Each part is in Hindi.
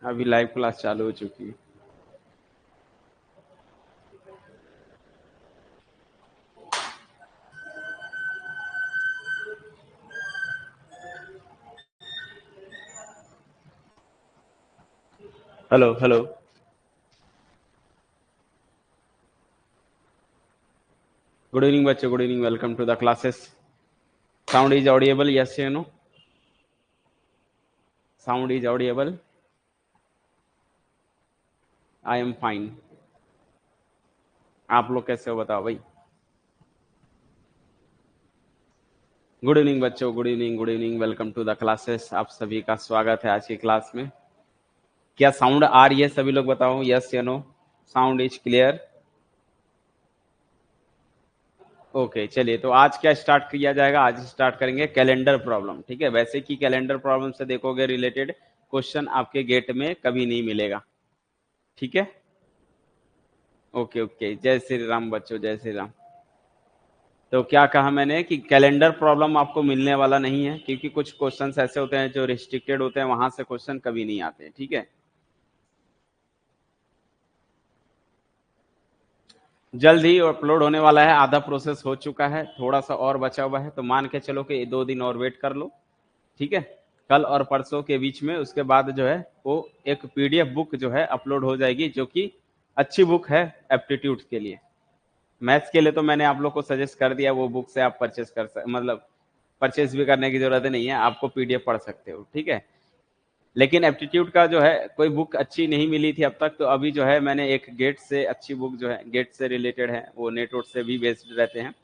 अभी लाइव क्लास चालू हो चुकी है। Hello hello. गुड इवनिंग बच्चों, good evening, welcome to the classes. Sound is audible? Yes या no? Sound is audible? I am fine. आप लोग कैसे हो बताओ भाई। गुड इवनिंग बच्चों, good evening, good evening, welcome to the classes. आप सभी का स्वागत है आज की क्लास में। क्या साउंड आ रही है? सभी लोग बताओ यस या no. Sound is clear? Okay, चलिए तो आज क्या स्टार्ट किया जाएगा? आज स्टार्ट करेंगे कैलेंडर प्रॉब्लम। ठीक है, वैसे कि कैलेंडर प्रॉब्लम से देखोगे रिलेटेड क्वेश्चन आपके गेट में कभी नहीं मिलेगा। ठीक है, ओके ओके। जय श्री राम बच्चों, जय श्री राम। तो क्या कहा मैंने कि कैलेंडर प्रॉब्लम आपको मिलने वाला नहीं है, क्योंकि कुछ क्वेश्चंस ऐसे होते हैं जो रिस्ट्रिक्टेड होते हैं, वहां से क्वेश्चन कभी नहीं आते। ठीक है, जल्द ही अपलोड होने वाला है। आधा प्रोसेस हो चुका है, थोड़ा सा और बचा हुआ है, तो मान के चलो कि 2 दिन और वेट कर लो। ठीक है, कल और परसों के बीच में, उसके बाद जो है वो एक पीडीएफ बुक जो है अपलोड हो जाएगी, जो कि अच्छी बुक है एप्टीट्यूड के लिए। मैथ्स के लिए तो मैंने आप लोग को सजेस्ट कर दिया, वो बुक से आप परचेस कर मतलब परचेस भी करने की जरूरत नहीं है, आपको पीडीएफ पढ़ सकते हो। ठीक है, लेकिन एप्टीट्यूड का जो है कोई बुक अच्छी नहीं मिली थी अब तक, तो अभी जो है मैंने एक गेट से अच्छी बुक जो है, गेट से रिलेटेड है, वो नेट वोट से भी बेस्ड रहते हैं,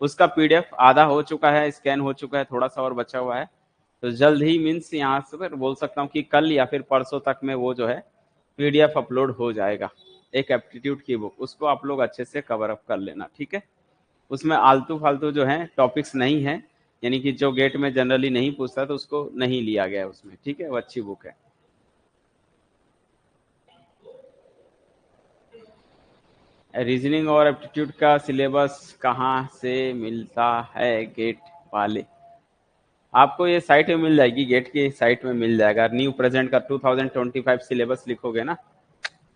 उसका पीडीएफ आधा हो चुका है, स्कैन हो चुका है, थोड़ा सा और बचा हुआ है। तो जल्द ही मीन्स यहाँ से फिर बोल सकता हूँ कि कल या फिर परसों तक में वो जो है पीडीएफ अपलोड हो जाएगा, एक एप्टीट्यूड की बुक। उसको आप लोग अच्छे से कवर अप कर लेना। ठीक है, उसमें आलतू फालतू जो है टॉपिक्स नहीं है, यानी कि जो गेट में जनरली नहीं पूछता तो उसको नहीं लिया गया है उसमें। ठीक है, वो अच्छी बुक है। रीजनिंग और एप्टीट्यूड का सिलेबस कहाँ से मिलता है गेट वाले? आपको ये साइट में मिल जाएगी, गेट की साइट में मिल जाएगा। न्यू प्रेजेंट का 2025 सिलेबस लिखोगे ना,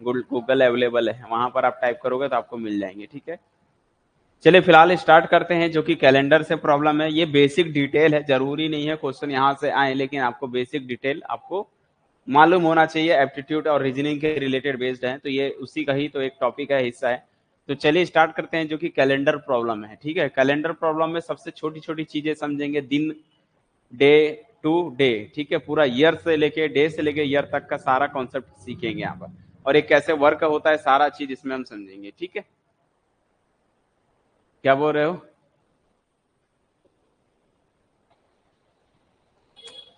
गूगल अवेलेबल है, वहां पर आप टाइप करोगे तो आपको मिल जाएंगे। ठीक है, चलिए फिलहाल स्टार्ट करते हैं। जो कि कैलेंडर से प्रॉब्लम है, ये बेसिक डिटेल है, जरूरी नहीं है क्वेश्चन यहाँ से आए, लेकिन आपको बेसिक डिटेल आपको मालूम होना चाहिए। एप्टीट्यूड और रीजनिंग के रिलेटेड बेस्ड है, तो ये उसी का ही तो एक टॉपिक है, हिस्सा है। तो चलिए स्टार्ट करते हैं, जो कि कैलेंडर प्रॉब्लम है। ठीक है, कैलेंडर प्रॉब्लम में सबसे छोटी छोटी चीजें समझेंगे, दिन, डे टू डे। ठीक है, पूरा ईयर से लेके, डे से लेके ईयर तक का सारा कॉन्सेप्ट सीखेंगे यहाँ पर, और एक कैसे वर्क होता है, सारा चीज इसमें हम समझेंगे। ठीक है, क्या बोल रहे हो?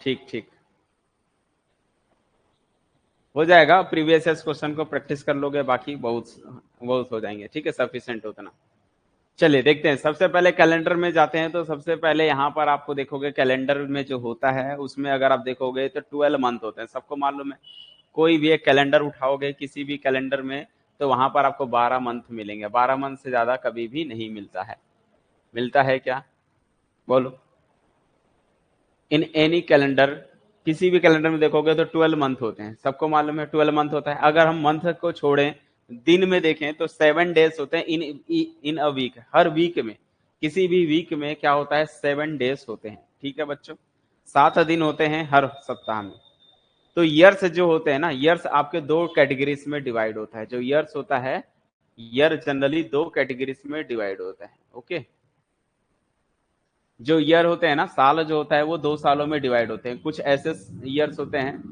ठीक ठीक, हो जाएगा। प्रीवियस क्वेश्चन को प्रैक्टिस कर लोगे, बाकी बहुत बहुत हो जाएंगे। ठीक है, सफिशिएंट उतना। चलिए देखते हैं, सबसे पहले कैलेंडर में जाते हैं। तो सबसे पहले यहाँ पर आपको देखोगे कैलेंडर में जो होता है, उसमें अगर आप देखोगे तो 12 मंथ होते हैं, सबको मालूम है। कोई भी एक कैलेंडर उठाओगे किसी भी कैलेंडर में, तो वहां पर आपको 12 मंथ मिलेंगे। 12 मंथ से ज्यादा कभी भी नहीं मिलता है। मिलता है क्या? बोलो। इन एनी कैलेंडर, किसी भी कैलेंडर में देखोगे तो 12 मंथ होते हैं, सबको मालूम है 12 मंथ होता है। अगर हम मंथ को छोड़ें, दिन में देखें तो 7 डेज होते हैं इन अ वीक। हर वीक में, किसी भी वीक में क्या होता है, 7 डेज होते हैं। ठीक है बच्चों, 7 दिन होते हैं हर सप्ताह में। तो ईयर्स जो होते हैं ना, ईयर्स आपके दो कैटेगरीज में डिवाइड होता है। जो ईयर्स होता है, ईयर जनरली दो कैटेगरीज में डिवाइड होता है। ओके, जो ईयर होते हैं ना, साल जो होता है वो 2 सालों में डिवाइड होते हैं। कुछ ऐसे ईयर्स होते हैं,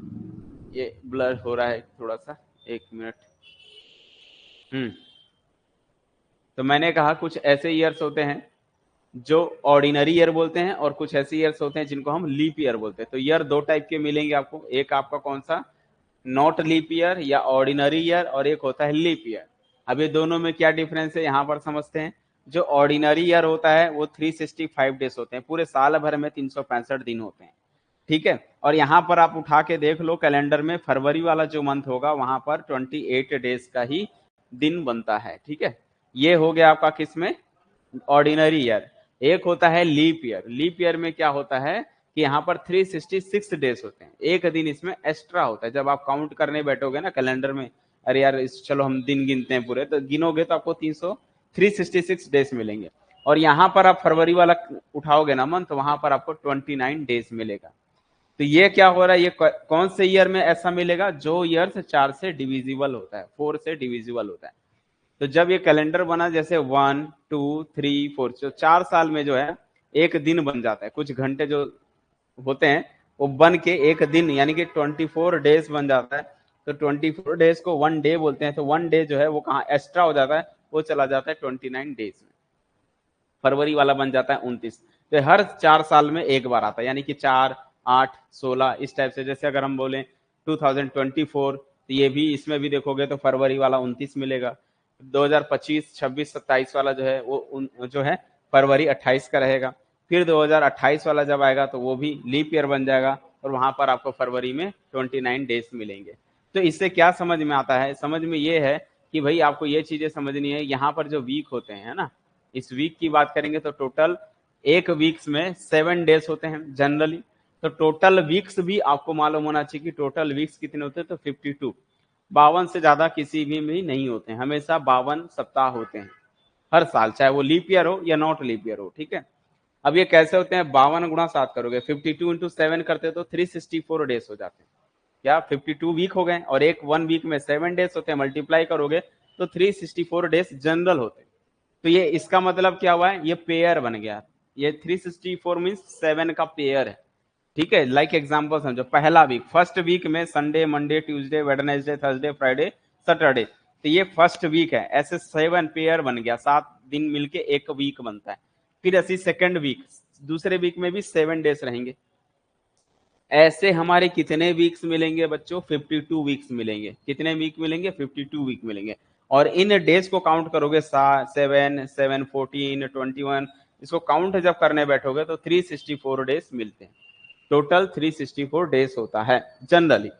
ये ब्लर हो रहा है थोड़ा सा, 1 मिनट। तो मैंने कहा कुछ ऐसे ईयर्स होते हैं जो ऑर्डिनरी ईयर बोलते हैं, और कुछ ऐसे ईयर्स होते हैं जिनको हम लीप ईयर बोलते हैं। तो ईयर दो टाइप के मिलेंगे आपको, एक आपका कौन सा, नॉट लीप ईयर या ऑर्डिनरी ईयर, और एक होता है लीप ईयर। अब ये दोनों में क्या डिफरेंस है यहाँ पर समझते हैं। जो ऑर्डिनरी ईयर होता है वो 365 डेज होते हैं, पूरे साल भर में 365 दिन होते हैं। ठीक है, और यहाँ पर आप उठा के देख लो कैलेंडर में, फरवरी वाला जो मंथ होगा वहां पर 28 डेज का ही दिन बनता है। ठीक है, ये हो गया आपका किसमें, ऑर्डिनरी ईयर। एक होता है लीप ईयर। लीप ईयर में क्या होता है कि यहाँ पर 366 डेज होते हैं, एक दिन इसमें एक्स्ट्रा होता है। जब आप काउंट करने बैठोगे ना कैलेंडर में, अरे यार चलो हम दिन गिनते हैं पूरे, तो गिनोगे तो आपको 366 डेज मिलेंगे। और यहाँ पर आप फरवरी वाला उठाओगे ना मंथ, तो वहां पर आपको 29 डेज मिलेगा। तो ये क्या हो रहा है, ये कौन से ईयर में ऐसा मिलेगा, जो ईयर से 4 से डिविजिबल होता है, 4 से डिविजिबल होता है। तो जब ये कैलेंडर बना, जैसे 1 2 3 4, जो 4 साल में जो है एक दिन बन जाता है, कुछ घंटे जो होते हैं वो बन के एक दिन यानी कि 24 डेज बन जाता है। तो 24 डेज को 1 डे बोलते हैं। तो 1 डे जो है वो कहाँ एक्स्ट्रा हो जाता है, वो चला जाता है 29 डेज में। फरवरी वाला बन जाता है 29। तो हर 4 साल में एक बार आता है, यानी कि 4 8 16 इस टाइप से। जैसे अगर हम बोले 2024, तो ये भी इसमें भी देखोगे तो फरवरी वाला 29 मिलेगा। 2025 26 27 वाला जो है वो जो है फरवरी 28 का रहेगा। फिर 2028 वाला जब आएगा तो वो भी लीप ईयर बन जाएगा, और वहां पर आपको फरवरी में 29 डेज मिलेंगे। तो इससे क्या समझ में आता है, समझ में ये है कि भाई आपको ये चीजें समझनी है। यहाँ पर जो वीक होते हैं ना, इस वीक की बात करेंगे तो टोटल एक वीक्स में 7 डेज होते हैं जनरली। तो टोटल वीक्स भी आपको मालूम होना चाहिए कि टोटल वीक्स कितने होते हैं, तो 52। 52 से ज्यादा किसी भी नहीं होते हैं, हमेशा 52 सप्ताह होते हैं हर साल, चाहे वो लीप ईयर हो या नॉट लीप ईयर हो, ठीक है। अब ये कैसे होते हैं, 52 गुणा 7 करोगे, 52 इंटू 7 करते तो 364 डेज हो जाते हैं। क्या 52 वीक हो गए, और एक 1 वीक में 7 डेज होते हैं, मल्टीप्लाई करोगे तो 364 डेज जनरल होते हैं। तो ये इसका मतलब क्या हुआ है, ये पेयर बन गया। ये 364 मीन्स 7 का पेयर है, ठीक है। लाइक एग्जांपल समझो, पहला वीक, फर्स्ट वीक में Sunday Monday Tuesday Wednesday Thursday Friday Saturday, तो ये फर्स्ट वीक है। ऐसे 7 पेयर बन गया, 7 दिन मिलके एक वीक बनता है। फिर ऐसी सेकंड वीक, दूसरे वीक में भी 7 डेज रहेंगे। ऐसे हमारे कितने वीक्स मिलेंगे बच्चों, 52 वीक्स मिलेंगे। कितने वीक मिलेंगे, 52 वीक मिलेंगे। और इन डेज को काउंट करोगे, 7 7 14 21, इसको काउंट जब करने बैठोगे तो 364 डेज मिलते हैं। टोटल 364 डेज होता है जनरली।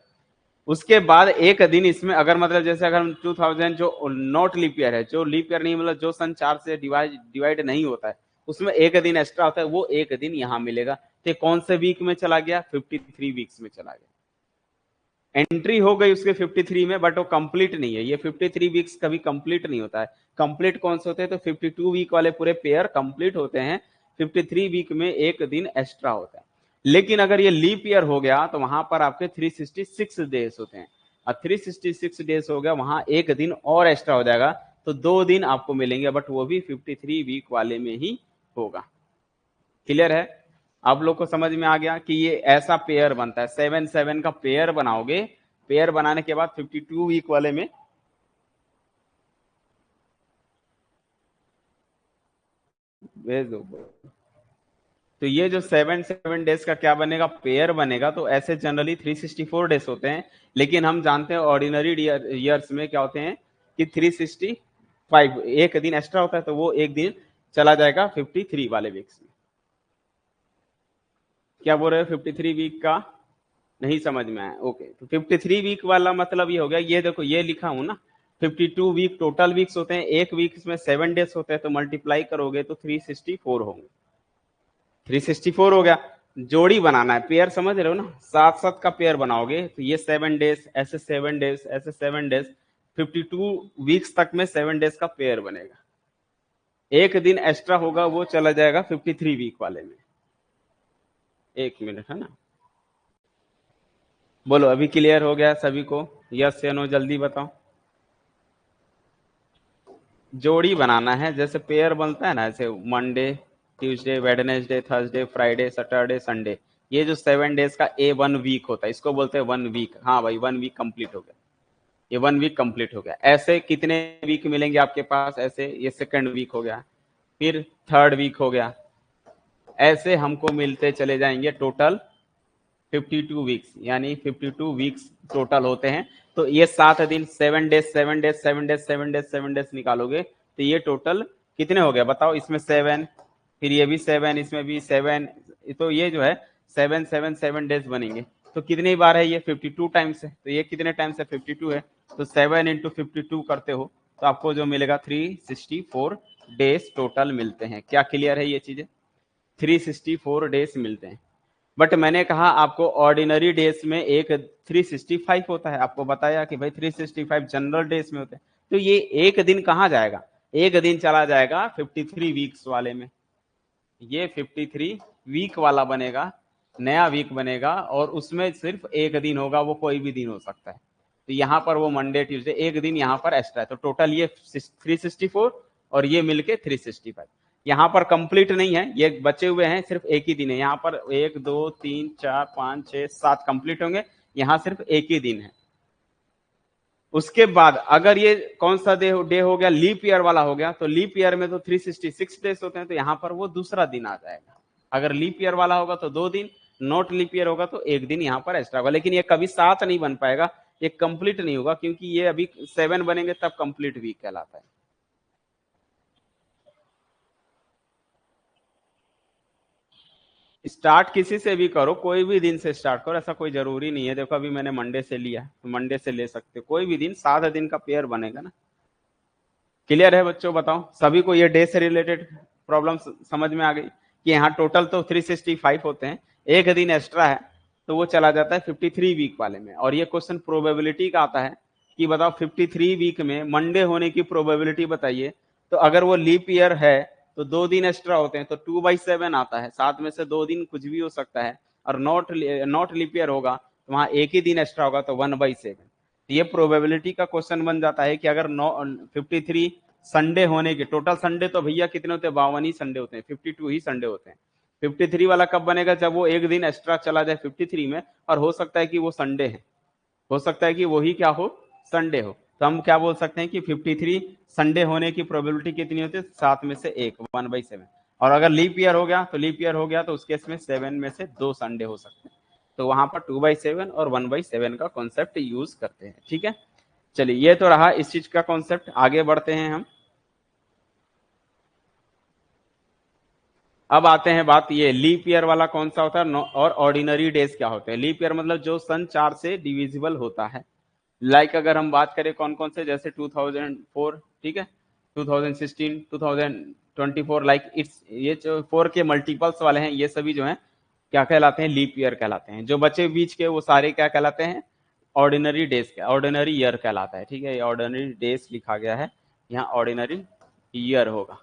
उसके बाद एक दिन इसमें अगर मतलब जैसे अगर हम 2000 जो नॉट लीप ईयर है, जो लीप ईयर नहीं मतलब जो सन 4 से डिवाइड नहीं होता है, उसमें एक दिन एक्स्ट्रा होता है, वो एक दिन यहाँ मिलेगा। तो कौन से वीक में चला गया, 53 वीक्स में चला गया। एंट्री हो गई उसके 53 में, बट वो कंप्लीट नहीं है। ये 53 वीक्स कभी कंप्लीट नहीं होता है। कंप्लीट कौन से होते हैं, तो 52 वीक वाले पूरे पेयर कंप्लीट होते हैं, 53 वीक में एक दिन एक्स्ट्रा होता है। लेकिन अगर ये लीप ईयर हो गया तो वहां पर आपके 366 डेज होते हैं, और 366 डेज हो गया, वहां एक दिन और एक्स्ट्रा हो जाएगा, तो 2 दिन आपको मिलेंगे, बट वो भी 53 वीक वाले में ही होगा। क्लियर है, आप लोग को समझ में आ गया कि ये ऐसा पेयर बनता है। 7 7 का पेयर बनाओगे, पेयर बनाने के बाद 52 वीक वाले में भेज दो। तो ये जो 7 डेज का क्या बनेगा, पेयर बनेगा। तो ऐसे जनरली 364 डेज होते हैं, लेकिन हम जानते हैं ऑर्डिनरी ईयर्स में क्या होते हैं कि 365, एक दिन एक्स्ट्रा होता है, तो वो एक दिन चला जाएगा 53 वाले वीक्स में। क्या बोल रहे हो, 53 वीक का नहीं समझ में आया, ओके। तो 53 वीक वाला मतलब ये हो गया, ये देखो ये लिखा हूं ना, 52 वीक टोटल वीक्स होते हैं, एक वीक में 7 डेज होते हैं, तो मल्टीप्लाई करोगे तो 364 होंगे। 364 हो गया। जोड़ी बनाना है, पेयर समझ रहे हो ना, 7 7 का पेयर बनाओगे तो ये 7 डेज, ऐसे 7 डेज, ऐसे 7 डेज, 52 वीक्स तक में 7 डेज का पेयर बनेगा। एक दिन एक्स्ट्रा होगा, वो चला जाएगा 53 वीक वाले में। एक मिनट है ना, बोलो अभी क्लियर हो गया सभी को, यस या नो जल्दी बताओ। जोड़ी बनाना है, जैसे पेयर बनता है ना, ऐसे Monday Tuesday Wednesday Thursday Friday Saturday Sunday, ये जो 7 डेज का A1 वीक होता है, इसको बोलते हैं 1 वीक। हाँ भाई 1 वीक कंप्लीट हो गया, ये 1 वीक कंप्लीट हो गया। ऐसे कितने वीक मिलेंगे आपके पास, ऐसे ये सेकंड वीक हो गया, फिर थर्ड वीक हो गया, ऐसे हमको मिलते चले जाएंगे टोटल 52 वीक्स, यानी 52 वीक्स टोटल होते हैं। तो ये 7 दिन, 7 days 7 days 7 days 7 days 7 days निकालोगे तो ये टोटल कितने हो गया बताओ। इसमें 7, फिर ये भी 7, इसमें भी 7, तो ये जो है 7 7 7 डेज बनेंगे। तो कितनी बार है ये, 52 टाइम्स है। तो ये कितने टाइम्स है, 52 है। तो 7 इंटू 52 करते हो तो आपको जो मिलेगा 364 डेज टोटल मिलते हैं। क्या क्लियर है ये चीजें, 364 डेज मिलते हैं। बट मैंने कहा आपको ऑर्डिनरी डेज में एक 365 होता है, आपको बताया कि भाई 365 जनरल डेज में होते हैं, तो ये एक दिन कहाँ जाएगा, एक दिन चला जाएगा 53 वीक्स वाले में, ये 53 वीक वाला बनेगा, नया वीक बनेगा, और उसमें सिर्फ एक दिन होगा, वो कोई भी दिन हो सकता है। तो यहाँ पर वो मंडे ट्यूसडे एक दिन यहाँ पर एक्स्ट्रा है, तो टोटल ये 364 और ये मिलके 365। यहाँ पर कंप्लीट नहीं है, ये बचे हुए हैं, सिर्फ एक ही दिन है यहाँ पर, 1 2 3 4 5 6 7 कंप्लीट होंगे, यहाँ सिर्फ एक ही दिन है। उसके बाद अगर ये कौन सा डे हो गया, लीप ईयर वाला हो गया, तो लीप ईयर में तो 366 डेज होते हैं, तो यहाँ पर वो दूसरा दिन आ जाएगा। अगर लीप ईयर वाला होगा तो 2 दिन, नॉट लीप ईयर होगा तो एक दिन यहाँ पर एक्स्ट्रा होगा, लेकिन ये कभी 7 नहीं बन पाएगा, ये कंप्लीट नहीं होगा, क्योंकि ये अभी 7 बनेंगे तब कंप्लीट वीक कहलाता है। स्टार्ट किसी से भी करो, कोई भी दिन से स्टार्ट करो, ऐसा कोई जरूरी नहीं है। देखो अभी मैंने मंडे से लिया, तो मंडे से ले सकते हो, कोई भी दिन, 7 दिन का पेयर बनेगा ना। क्लियर है बच्चों, बताओ सभी को ये डे से रिलेटेड प्रॉब्लम समझ में आ गई कि यहाँ टोटल तो 365 होते हैं, एक दिन एक्स्ट्रा है तो वो चला जाता है 53 वीक वाले में। और ये क्वेश्चन प्रोबेबिलिटी का आता है कि बताओ 53 वीक में मंडे होने की प्रोबेबिलिटी बताइए, तो अगर वो लीप ईयर है तो 2 दिन एक्स्ट्रा होते हैं, तो 2/7 आता है, 7 में से 2 दिन कुछ भी हो सकता है। और नॉट लीप ईयर होगा तो वहां एक ही दिन एक्स्ट्रा होगा, तो 1/7। ये प्रोबेबिलिटी का क्वेश्चन बन जाता है कि अगर 53 संडे होने के, टोटल संडे तो भैया कितने होते हैं, 52 ही संडे होते हैं, 52 ही संडे होते हैं। 53 वाला कब बनेगा, जब वो एक दिन एक्स्ट्रा चला जाए 53 में, और हो सकता है कि वो संडे है, हो सकता है कि वही क्या हो, संडे हो। तो हम क्या बोल सकते हैं कि 53 संडे होने की प्रोबेबिलिटी कितनी होती है, 7 में से 1, 1/7। और अगर लीप ईयर हो गया तो लीप ईयर हो गया तो उस केस में 7 में से 2 संडे हो सकते हैं, तो वहां पर 2/7 और 1/7 का कॉन्सेप्ट यूज करते हैं। ठीक है, चलिए ये तो रहा इस चीज का कॉन्सेप्ट, आगे बढ़ते हैं हम। अब आते हैं बात, ये लीप ईयर वाला कौन सा होता है और ऑर्डिनरी डेज क्या होते हैं। लीप ईयर मतलब जो सन 4 से डिविजिबल होता है। लाइक अगर हम बात करें कौन कौन से, जैसे 2004, ठीक है, 2016, 2024, लाइक इट्स, ये जो 4 के मल्टीपल्स वाले हैं ये सभी जो हैं क्या कहलाते हैं, लीप ईयर कहलाते हैं। जो बचे बीच के वो सारे क्या कहलाते हैं, ऑर्डिनरी डेज, ऑर्डिनरी ईयर कहलाता है। ठीक है, ये ऑर्डिनरी डेज लिखा गया है यहाँ, ऑर्डिनरी ईयर होगा,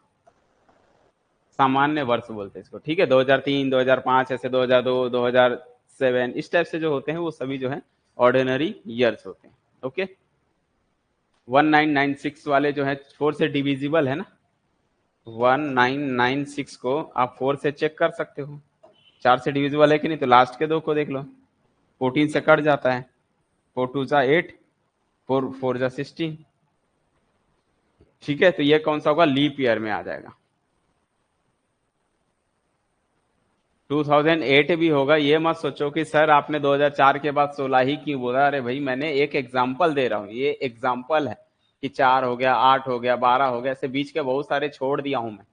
सामान्य वर्ष बोलते हैं इसको। ठीक है, 2003, 2005, ऐसे 2002, 2007 इस टाइप से जो होते हैं वो सभी जो है ऑर्डिनरी ईयर्स होते हैं। ओके, 1996 वाले जो है 4 से डिविजिबल है ना, 1996 को आप 4 से चेक कर सकते हो, 4 से डिविजिबल है कि नहीं, तो लास्ट के 2 को देख लो, 14 से कट जाता है, 4 2 जा 8, 4 4 जा 16। ठीक है, तो ये कौन सा होगा, लीप ईयर में आ जाएगा। 2008 भी होगा, ये मत सोचो कि सर आपने 2004 के बाद 16 ही क्यों बोला। अरे भाई मैंने एक एग्जाम्पल दे रहा हूँ, ये एग्जाम्पल है कि 4 हो गया, 8 हो गया, 12 हो गया, ऐसे बीच के बहुत सारे छोड़ दिया हूं मैं।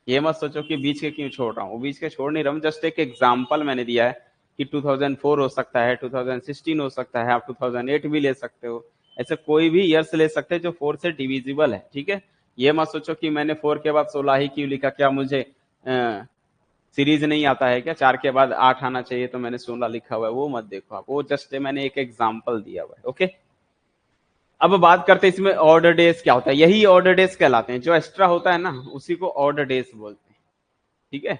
ये मत सोचो कि बीच के क्यों छोड़ रहा हूँ, बीच के छोड़ नहीं रहा हूँ, जस्ट एक एग्जाम्पल मैंने दिया है कि 2004 हो सकता है, 2016 हो सकता है, आप 2008 भी ले सकते हो, ऐसे कोई भी ईयर्स ले सकते हैं जो 4 से डिविजिबल है। ठीक है, ये मत सोचो कि मैंने 4 के बाद 16 ही क्यों लिखा, क्या मुझे सीरीज नहीं आता है क्या, 4 के बाद 8 आना चाहिए तो मैंने 16 लिखा हुआ है, वो मत देखो आप, वो जस्ट मैंने एक एग्जाम्पल दिया हुआ है। ओके, अब बात करते हैं इसमें ऑर्डर डेज क्या होता है। यही ऑर्डर डेज कहलाते हैं, जो एक्स्ट्रा होता है ना उसी को ऑर्डर डेज बोलते हैं। ठीक है,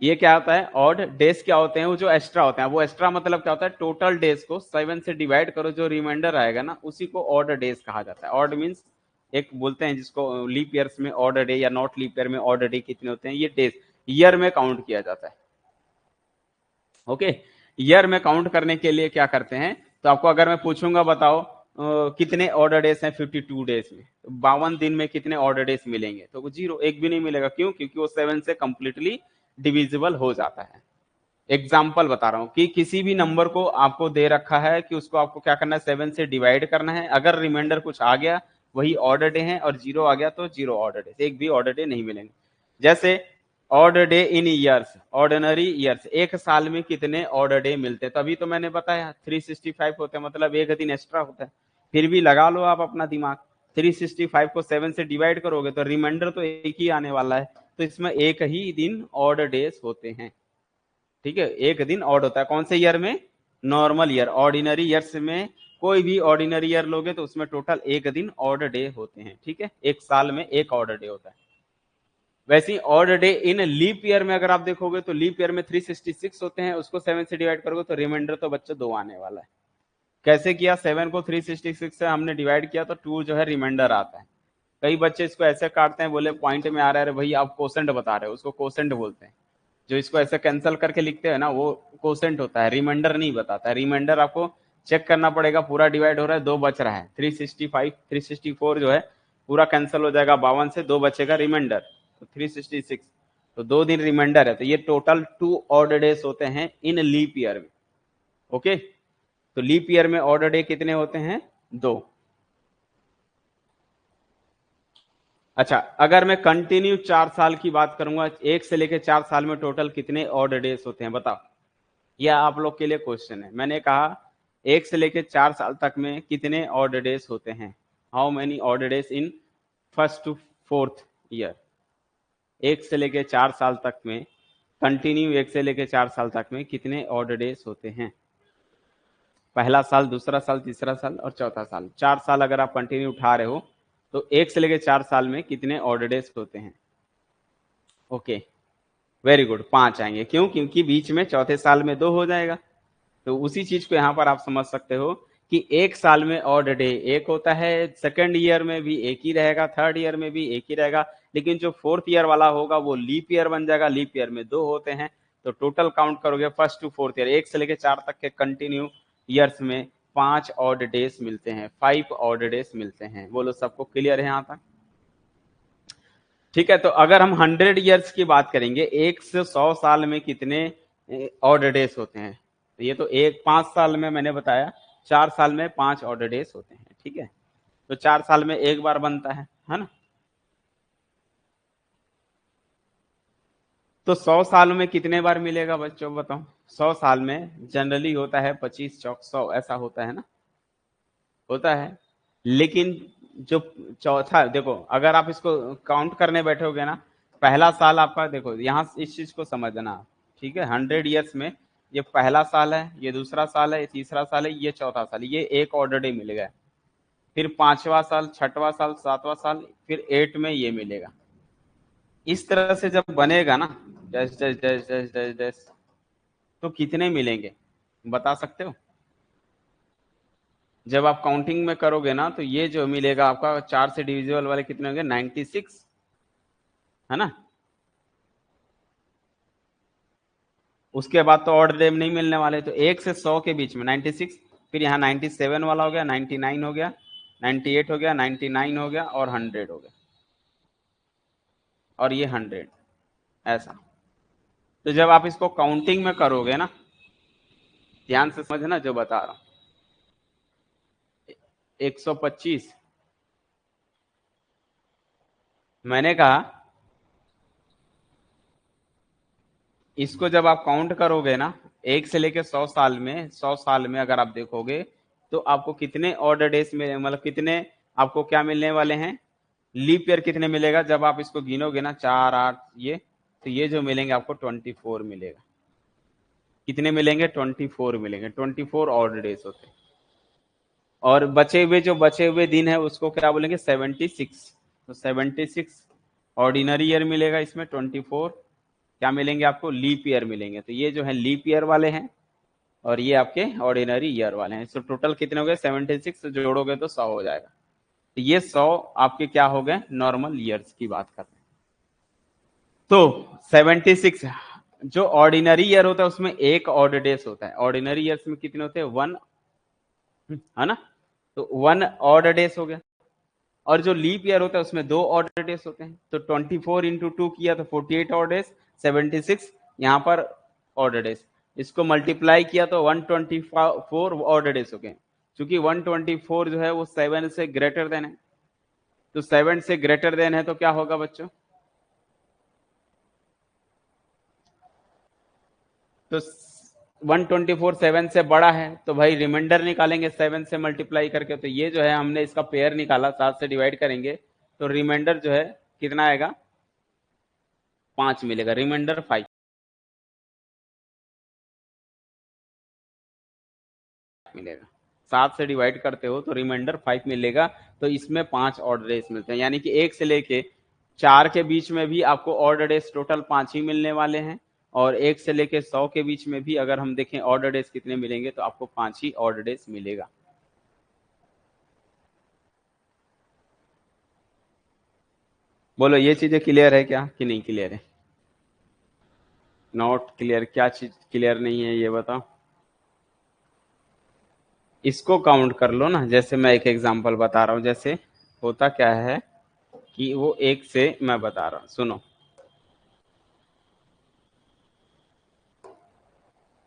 ये क्या होता है, ऑड डेज क्या होते हैं, वो जो एक्स्ट्रा होते हैं। वो एक्स्ट्रा मतलब क्या होता है, टोटल डेज को 7 से डिवाइड करो, जो रिमाइंडर आएगा ना उसी को ऑर्डर डेज कहा जाता है। ऑड मीन्स एक बोलते हैं जिसको लीप ईयर्स में ऑर्डर डे, या नॉट लीप ईयर में ऑर्डर डे कितने होते हैं, ये डेज ईयर में काउंट किया जाता है। ओके, ईयर में काउंट करने के लिए क्या करते हैं, तो आपको अगर मैं पूछूंगा बताओ कितने ऑर्डर डेज हैं 52 डेज में, 52 दिन में कितने ऑर्डर डेज मिलेंगे, तो वो 0, एक भी नहीं मिलेगा। क्यों, क्योंकि वो 7 से कंप्लीटली डिविजिबल हो जाता है। एग्जाम्पल बता रहा हूं कि किसी भी नंबर को आपको दे रखा है कि उसको आपको क्या करना है, 7 से डिवाइड करना है, अगर रिमाइंडर कुछ आ गया वही ऑर्डर डे है, और 0 आ गया तो 0 ऑर्डर डे, एक भी ऑर्डर डे नहीं मिलेंगे। जैसे order day in years, ordinary years, एक साल में कितने ऑर्डर डे मिलते हैं, तभी तो मैंने बताया 365 होते हैं, मतलब एक दिन एक्स्ट्रा होता है। फिर भी लगा लो आप अपना दिमाग, 365 को 7 से डिवाइड करोगे तो रिमाइंडर तो एक ही आने वाला है, तो इसमें एक ही दिन ऑर्डर डेज होते हैं। ठीक है, एक दिन ऑड होता है। कौन से ईयर में? Normal year. ऑर्डिनरी ईयर्स में कोई भी ऑर्डिनरी ईयर लोगे तो उसमें टोटल एक दिन ऑड डे होते हैं। ठीक है, एक साल में एक ऑड डे होता है। वैसे ही odd day in leap year में अगर आप देखोगे तो लीप ईयर में 366 होते हैं, उसको 7 से डिवाइड करोगे तो रिमाइंडर तो बच्चों 2 आने वाला है। कैसे किया? 7 को 366 से हमने डिवाइड किया तो 2 जो है रिमाइंडर आता है। कई बच्चे इसको ऐसे काटते हैं, बोले पॉइंट में आ रहा है, अरे भाई आप कोसेंट बता रहे हो, उसको कोसेंट बोलते हैं। जो इसको ऐसे कैंसिल करके लिखते हैं ना, वो कोसेंट होता है, रिमाइंडर नहीं बताता है। रिमाइंडर आपको चेक करना पड़ेगा, पूरा डिवाइड हो रहा है, 2 बच रहा है, 365 364 जो है पूरा कैंसिल हो जाएगा, 52 से 2 बचेगा रिमाइंडर, तो 366, तो 2 दिन रिमाइंडर है। तो ये टोटल 2 ऑड डेज होते हैं इन लीप ईयर में। ओके, तो लीप ईयर में ऑड डे कितने होते हैं? 2। अच्छा, अगर मैं कंटिन्यू 4 साल की बात करूंगा, 1 से लेकर 4 साल में टोटल कितने ऑड डेज होते हैं बताओ? यह आप लोग के लिए क्वेश्चन है। मैंने कहा 1 से लेकर 4 साल तक में कितने ऑड डेज होते हैं? How many odd days in first to fourth year? 1 से लेकर 4 साल तक में, कंटिन्यू 1 से लेकर 4 साल तक में कितने ऑड डेज होते हैं? पहला साल, दूसरा साल, तीसरा साल और चौथा साल। 4 साल अगर आप कंटिन्यू उठा रहे हो तो 1 से लेकर 4 साल में कितने ऑड डेज होते हैं? ओके, वेरी गुड, 5 आएंगे। क्यों? क्योंकि बीच में चौथे साल में 2 हो जाएगा। तो उसी चीज को यहाँ पर आप समझ सकते हो कि एक साल में ऑड डे एक होता है, सेकंड ईयर में भी एक ही रहेगा, थर्ड ईयर में भी एक ही रहेगा, लेकिन जो फोर्थ ईयर वाला होगा वो लीप ईयर बन जाएगा। लीप ईयर में 2 होते हैं। तो टोटल काउंट करोगे फर्स्ट टू फोर्थ ईयर, 1 से लेकर 4 तक के कंटिन्यू ईयर्स में 5 ऑड डेज मिलते हैं, 5 ऑड डेज मिलते हैं। बोलो सबको क्लियर है यहाँ तक? ठीक है, तो अगर हम 100 ईयर्स की बात करेंगे, 1 से 100 साल में कितने ऑड डेज होते हैं? तो ये तो 5 साल में मैंने बताया, 4 साल में 5 ऑड डेज होते हैं। ठीक है, तो 4 साल में एक बार बनता है ना? तो 100 साल में कितने बार मिलेगा बच्चों बताओ? 100 साल में जनरली होता है 25 चौक 100, ऐसा होता है ना? होता है। लेकिन जो चौथा, देखो अगर आप इसको काउंट करने बैठोगे ना, पहला साल आपका, देखो यहाँ इस चीज को समझना। ठीक है, 100 ईयर्स में ये पहला साल है, ये दूसरा साल है, ये तीसरा साल है, ये चौथा साल, ये एक ऑर्डर डे मिलेगा। फिर 5वां साल, 6वां साल, 7वां साल, फिर 8 में ये मिलेगा। इस तरह से जब बनेगा ना, dash dash dash dash dash dash, तो कितने मिलेंगे बता सकते हो? जब आप काउंटिंग में करोगे ना तो ये जो मिलेगा आपका 4 से डिविजिबल वाले कितने होंगे? 96, है ना? उसके बाद तो ऑड डे नहीं मिलने वाले, तो 1 से 100 के बीच में 96, फिर यहाँ 97 वाला हो गया, 99 हो गया, 98 हो गया, 99 हो गया और 100 हो गया, और ये 100, ऐसा। तो जब आप इसको काउंटिंग में करोगे ना, ध्यान से समझना जो बता रहा हूं, 125, मैंने कहा इसको जब आप काउंट करोगे ना, 1 से लेके 100 साल में, 100 साल में अगर आप देखोगे तो आपको कितने ऑर्डर डेज में, मतलब कितने आपको क्या मिलने वाले हैं? लीप ईयर कितने मिलेगा जब आप इसको गिनोगे ना, 4 8 ये, तो ये जो मिलेंगे आपको 24 मिलेगा। कितने मिलेंगे? 24 मिलेंगे। 24 ऑर्डर डेज होते हैं। और बचे हुए दिन है उसको क्या बोलेंगे? 76। तो 76 ऑर्डिनरी ईयर मिलेगा, इसमें 24 क्या मिलेंगे आपको? लीप ईयर मिलेंगे। तो ये जो है लीप ईयर वाले हैं और ये आपके ऑर्डिनरी ईयर वाले हैं। तो टोटल कितने हो गए? 76, जोड़ोगे तो 100 हो जाएगा। तो ये 100 आपके क्या हो गए? नॉर्मल ईयर्स की बात कर रहे हैं। तो 76 जो ऑर्डिनरी ईयर होता है उसमें एक ऑड डेज होता है। ऑर्डिनरी ईयर्स में कितने होते हैं? 1, है ना? तो 1 ऑड डेज हो गया। और जो लीप ईयर होता है उसमें 2 ऑड डेज होते हैं। तो 24 इंटू 2 किया तो 48 ऑड डेज, 76 यहाँ पर ऑड डेज। इसको मल्टीप्लाई किया तो 124 ऑड डेज हो गए। क्योंकि 124 जो है वो 7 से ग्रेटर देन है, तो 7 से ग्रेटर देन है तो क्या होगा बच्चों? तो 124 7 से बड़ा है, तो भाई रिमाइंडर निकालेंगे 7 से मल्टीप्लाई करके। तो ये जो है हमने इसका पेयर निकाला, 7 से डिवाइड करेंगे तो रिमाइंडर जो है कितना आएगा? 5 मिलेगा, रिमाइंडर 5। मिलेगा। 7 से डिवाइड करते हो तो रिमाइंडर 5 मिलेगा। तो इसमें 5 ऑड डेज मिलते हैं, यानी कि 1 से लेके 4 के बीच में भी आपको ऑड डेज टोटल 5 ही मिलने वाले हैं, और 1 से लेके 100 के बीच में भी अगर हम देखें ऑड डेज कितने मिलेंगे तो आपको 5 ही ऑड डेज मिलेगा। बोलो ये चीजें क्लियर है क्या कि नहीं क्लियर है? Not clear? क्या चीज क्लियर नहीं है ये बताओ। इसको काउंट कर लो ना, जैसे मैं एक एग्जांपल बता रहा हूं। जैसे होता क्या है कि वो एक से मैं बता रहा हूं, सुनो।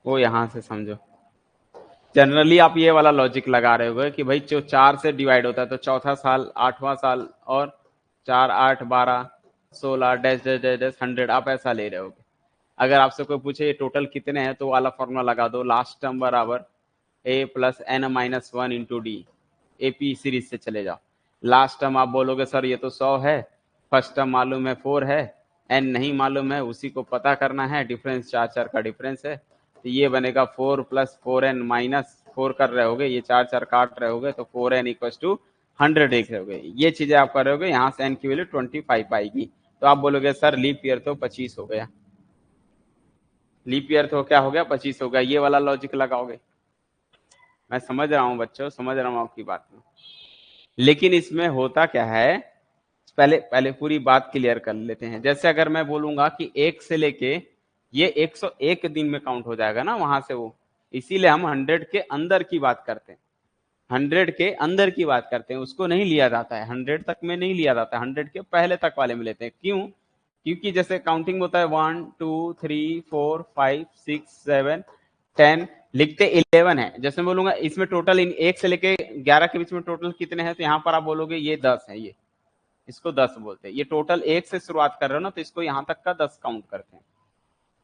वो यहां से समझो। जनरली आप ये वाला लॉजिक लगा रहे होगे कि भाई जो 4 से डिवाइड होता है तो चौथा साल, 8वां साल, और 4 8 12 16 डैश डैश डैश डैश 100, आप ऐसा ले रहे होगे। अगर आपसे कोई पूछे ये टोटल कितने हैं तो वाला फॉर्मूला लगा दो, लास्ट टर्म बराबर a plus n minus one into d. AP series से चले जाओ। लास्ट टर्म आप बोलोगे सर ये तो 100 है, फर्स्ट टर्म मालूम है 4 है, एन नहीं मालूम है, उसी को पता करना है, डिफरेंस 4 4 का डिफरेंस है, तो ये बनेगा 4 प्लस 4n माइनस 4 कर रहे होगे, ये 4 4 काट रहे होगे तो 4n इक्वल टू 100 देख रहे होगे। ये चीजें आप कर रहे होगे, यहाँ से n की वैल्यू 25 आएगी। तो आप बोलोगे सर लीप ईयर तो 25 हो गया, लीप ईयर तो क्या हो गया 25 हो गया, ये वाला लॉजिक लगाओगे। मैं समझ रहा हूँ बच्चों, समझ रहा हूँ आपकी बात में। लेकिन इसमें होता क्या है, पहले पहले पूरी बात क्लियर कर लेते हैं। जैसे अगर मैं बोलूंगा कि 1 से लेके ये 101 दिन में काउंट हो जाएगा ना वहां से वो, इसीलिए हम 100 के अंदर की बात करते हैं। 100 के अंदर की बात करते हैं, उसको नहीं लिया जाता है 100 तक में, नहीं लिया जाता है 100 के पहले तक वाले में लेते हैं। क्यों? क्योंकि जैसे काउंटिंग होता है 1 2 3 4 5 6 7 10, लिखते 11 है। जैसे मैं बोलूंगा इसमें टोटल इन 1 से लेके 11 के बीच में टोटल कितने हैं, तो यहाँ पर आप बोलोगे ये 10 है, ये इसको 10 बोलते हैं। ये टोटल 1 से शुरुआत कर रहे हो ना, तो इसको यहाँ तक का 10 काउंट करते हैं।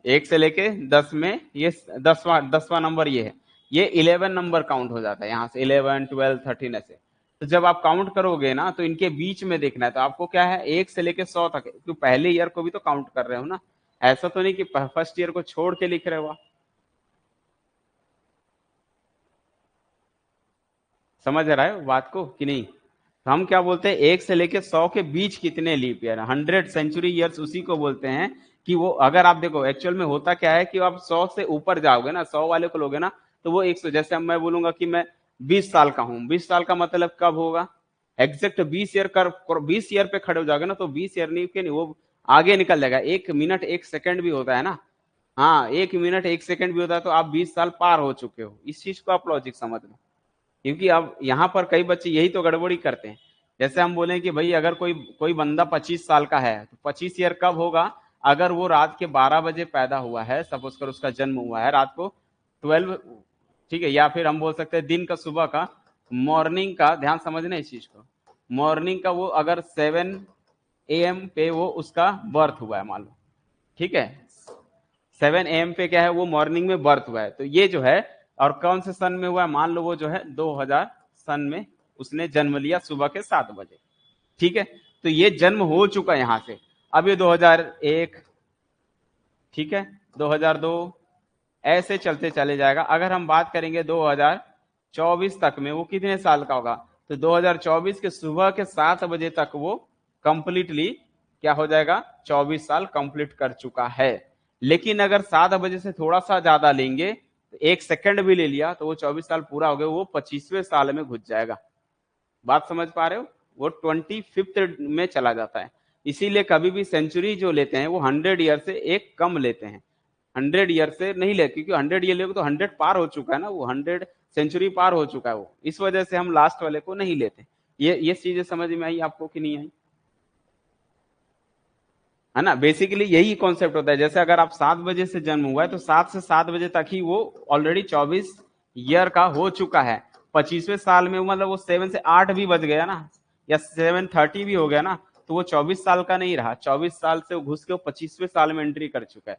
1 से लेके 10 में ये 10वां नंबर ये है, ये 11 नंबर काउंट हो जाता है यहाँ से, 11 12 13 ऐसे। तो जब आप काउंट करोगे ना तो इनके बीच में देखना है, तो आपको क्या है 1 से लेके 100 तक, तो पहले ईयर को भी तो काउंट कर रहे हो ना, ऐसा तो नहीं कि फर्स्ट ईयर को छोड़ के लिख रहे हो। समझ रहा है बात को कि नहीं? तो हम क्या बोलते हैं, 1 से लेके 100 के बीच कितने लीप ईयर, 100 सेंचुरी ईयर्स उसी को बोलते हैं। कि वो अगर आप देखो एक्चुअल में होता क्या है कि आप 100 से ऊपर जाओगे ना, 100 वाले को लोगे ना, तो वो 100, जैसे मैं बोलूंगा कि मैं 20 साल का हूं, 20 साल का मतलब कब होगा, एग्जैक्ट 20 ईयर कर, 20 ईयर पे खड़े हो जाओगे ना, तो 20 ईयर नहीं के नहीं, वो आगे निकल जाएगा। 1 मिनट 1 सेकंड भी होता है ना, हाँ 1 मिनट 1 सेकंड भी होता है, तो आप 20 साल पार हो चुके हो। इस चीज को आप लॉजिक समझ लो। क्योंकि अब यहाँ पर कई बच्चे यही तो गड़बड़ी करते हैं। जैसे हम बोले कि भाई अगर कोई कोई बंदा 25 साल का है तो 25 ईयर कब होगा, अगर वो रात के 12 बजे पैदा हुआ है, सपोज कर उसका जन्म हुआ है रात को 12, ठीक है, या फिर हम बोल सकते हैं दिन का, सुबह का, मॉर्निंग का, ध्यान समझना इस चीज को, मॉर्निंग का वो अगर 7 AM पे वो उसका बर्थ हुआ है मान लो, ठीक है, 7 AM पे क्या है वो मॉर्निंग में बर्थ हुआ है, तो ये जो है, और कौन से सन में हुआ है, मान लो वो जो है 2000 सन में उसने जन्म लिया सुबह के 7 बजे, ठीक है, तो ये जन्म हो चुका है यहां से। अब ये 2001, ठीक है, 2002, ऐसे चलते चले जाएगा। अगर हम बात करेंगे 2024 तक में वो कितने साल का होगा, तो 2024 के सुबह के 7 बजे तक वो कंप्लीटली क्या हो जाएगा, 24 साल कंप्लीट कर चुका है। लेकिन अगर 7 बजे से थोड़ा सा ज्यादा लेंगे, तो 1 सेकंड भी ले लिया तो वो 24 साल पूरा हो गया, वो 25वें साल में घुस जाएगा। बात समझ पा रहे हो? वो 25th में चला जाता है। इसीलिए कभी भी सेंचुरी जो लेते हैं वो 100 ईयर से एक कम लेते हैं, 100 ईयर से नहीं ले, क्योंकि 100 ईयर लोगे तो 100 पार हो चुका है ना, वो 100 सेंचुरी पार हो चुका है वो, इस वजह से हम लास्ट वाले को नहीं लेते। ये चीजें समझ में आई आपको कि नहीं आई? है ना, बेसिकली यही कॉन्सेप्ट होता है। जैसे अगर आप 7 बजे से जन्म हुआ है तो 7 से 7 बजे तक ही वो ऑलरेडी 24 ईयर का हो चुका है। 25वें साल में मतलब वो 7 से 8 भी बज गया ना, या 7:30 भी हो गया ना, तो वो 24 साल का नहीं रहा, 24 साल से वो घुस के वो 25वें साल में एंट्री कर चुका है।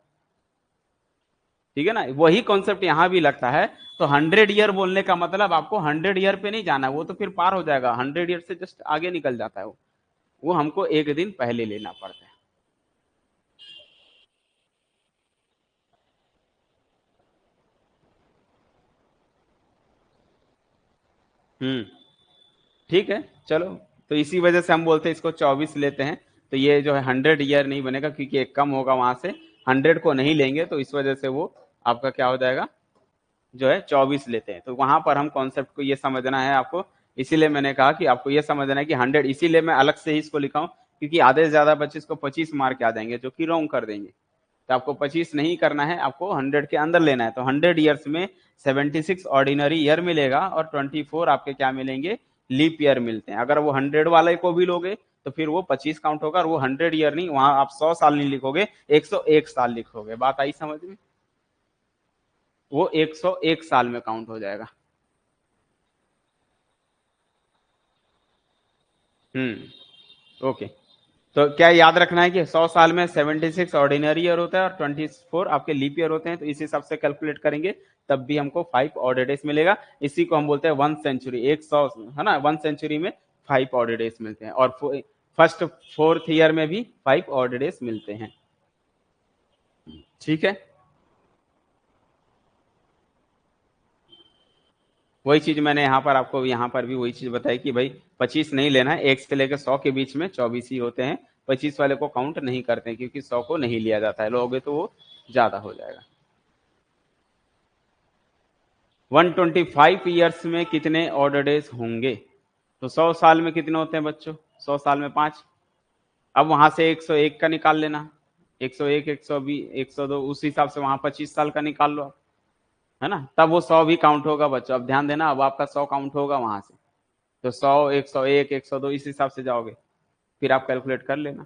ठीक है ना, वही कॉन्सेप्ट यहां भी लगता है। तो 100 ईयर बोलने का मतलब आपको 100 ईयर पे नहीं जाना, वो तो फिर पार हो जाएगा, 100 ईयर से जस्ट आगे निकल जाता है वो हमको एक दिन पहले लेना पड़ता है। ठीक है, चलो। तो इसी वजह से हम बोलते हैं इसको 24 लेते हैं। तो ये जो है 100 ईयर नहीं बनेगा, क्योंकि एक कम होगा वहां से, 100 को नहीं लेंगे, तो इस वजह से वो आपका क्या हो जाएगा, जो है 24 लेते हैं। तो वहां पर हम कॉन्सेप्ट को ये समझना है आपको। इसीलिए मैंने कहा कि आपको ये समझना है कि 100, इसीलिए मैं अलग से ही इसको लिखा हूं, क्योंकि आधे से ज्यादा बच्चे इसको 25 मार्क आ जाएंगे, जो कि रॉन्ग कर देंगे। तो आपको 25 नहीं करना है, आपको 100 के अंदर लेना है। तो 100 ईयर्स में 76 ऑर्डिनरी ईयर मिलेगा और 24 आपके क्या मिलेंगे, लीप ईयर मिलते हैं। अगर वो 100 वाले को भी लोगे तो फिर वो 25 काउंट होगा, और वो 100 ईयर नहीं, वहां आप 100 साल नहीं लिखोगे, 101 साल लिखोगे। बात आई समझ में? वो 101 साल में काउंट हो जाएगा। ओके। तो क्या याद रखना है कि 100 साल में 76 ऑर्डिनरी ईयर होता है और 24 आपके लीप ईयर होते हैं। तो इस हिसाब से कैलकुलेट करेंगे, तब भी हमको 5 ऑर्डर डेज मिलेगा। इसी को हम बोलते हैं 1 सेंचुरी, 100 है ना, 1 सेंचुरी में 5 ऑर्डर डेज मिलते हैं। और फर्स्ट 4th ईयर में भी 5 ऑर्डर डेज मिलते हैं। ठीक है, वही चीज मैंने यहाँ पर आपको, यहाँ पर भी वही चीज बताई कि भाई 25 नहीं लेना है, 1 से लेकर 100 के बीच में 24 ही होते हैं। 25 वाले को काउंट नहीं करते हैं, क्योंकि 100 को नहीं लिया जाता है, लोगे तो वो ज्यादा हो जाएगा। 125 ईयर्स में कितने ऑर्डर डेज होंगे? तो 100 साल में कितने होते हैं बच्चों? 100 साल में 5। अब वहां से 101 का निकाल लेना, 101, 120, 102, उस हिसाब से वहां 25 साल का निकाल लो आप, है ना, तब वो 100 भी काउंट होगा बच्चों। अब ध्यान देना, अब आपका 100 काउंट होगा वहां से। तो 100, 101, 102 इस हिसाब से जाओगे, फिर आप कैलकुलेट कर लेना।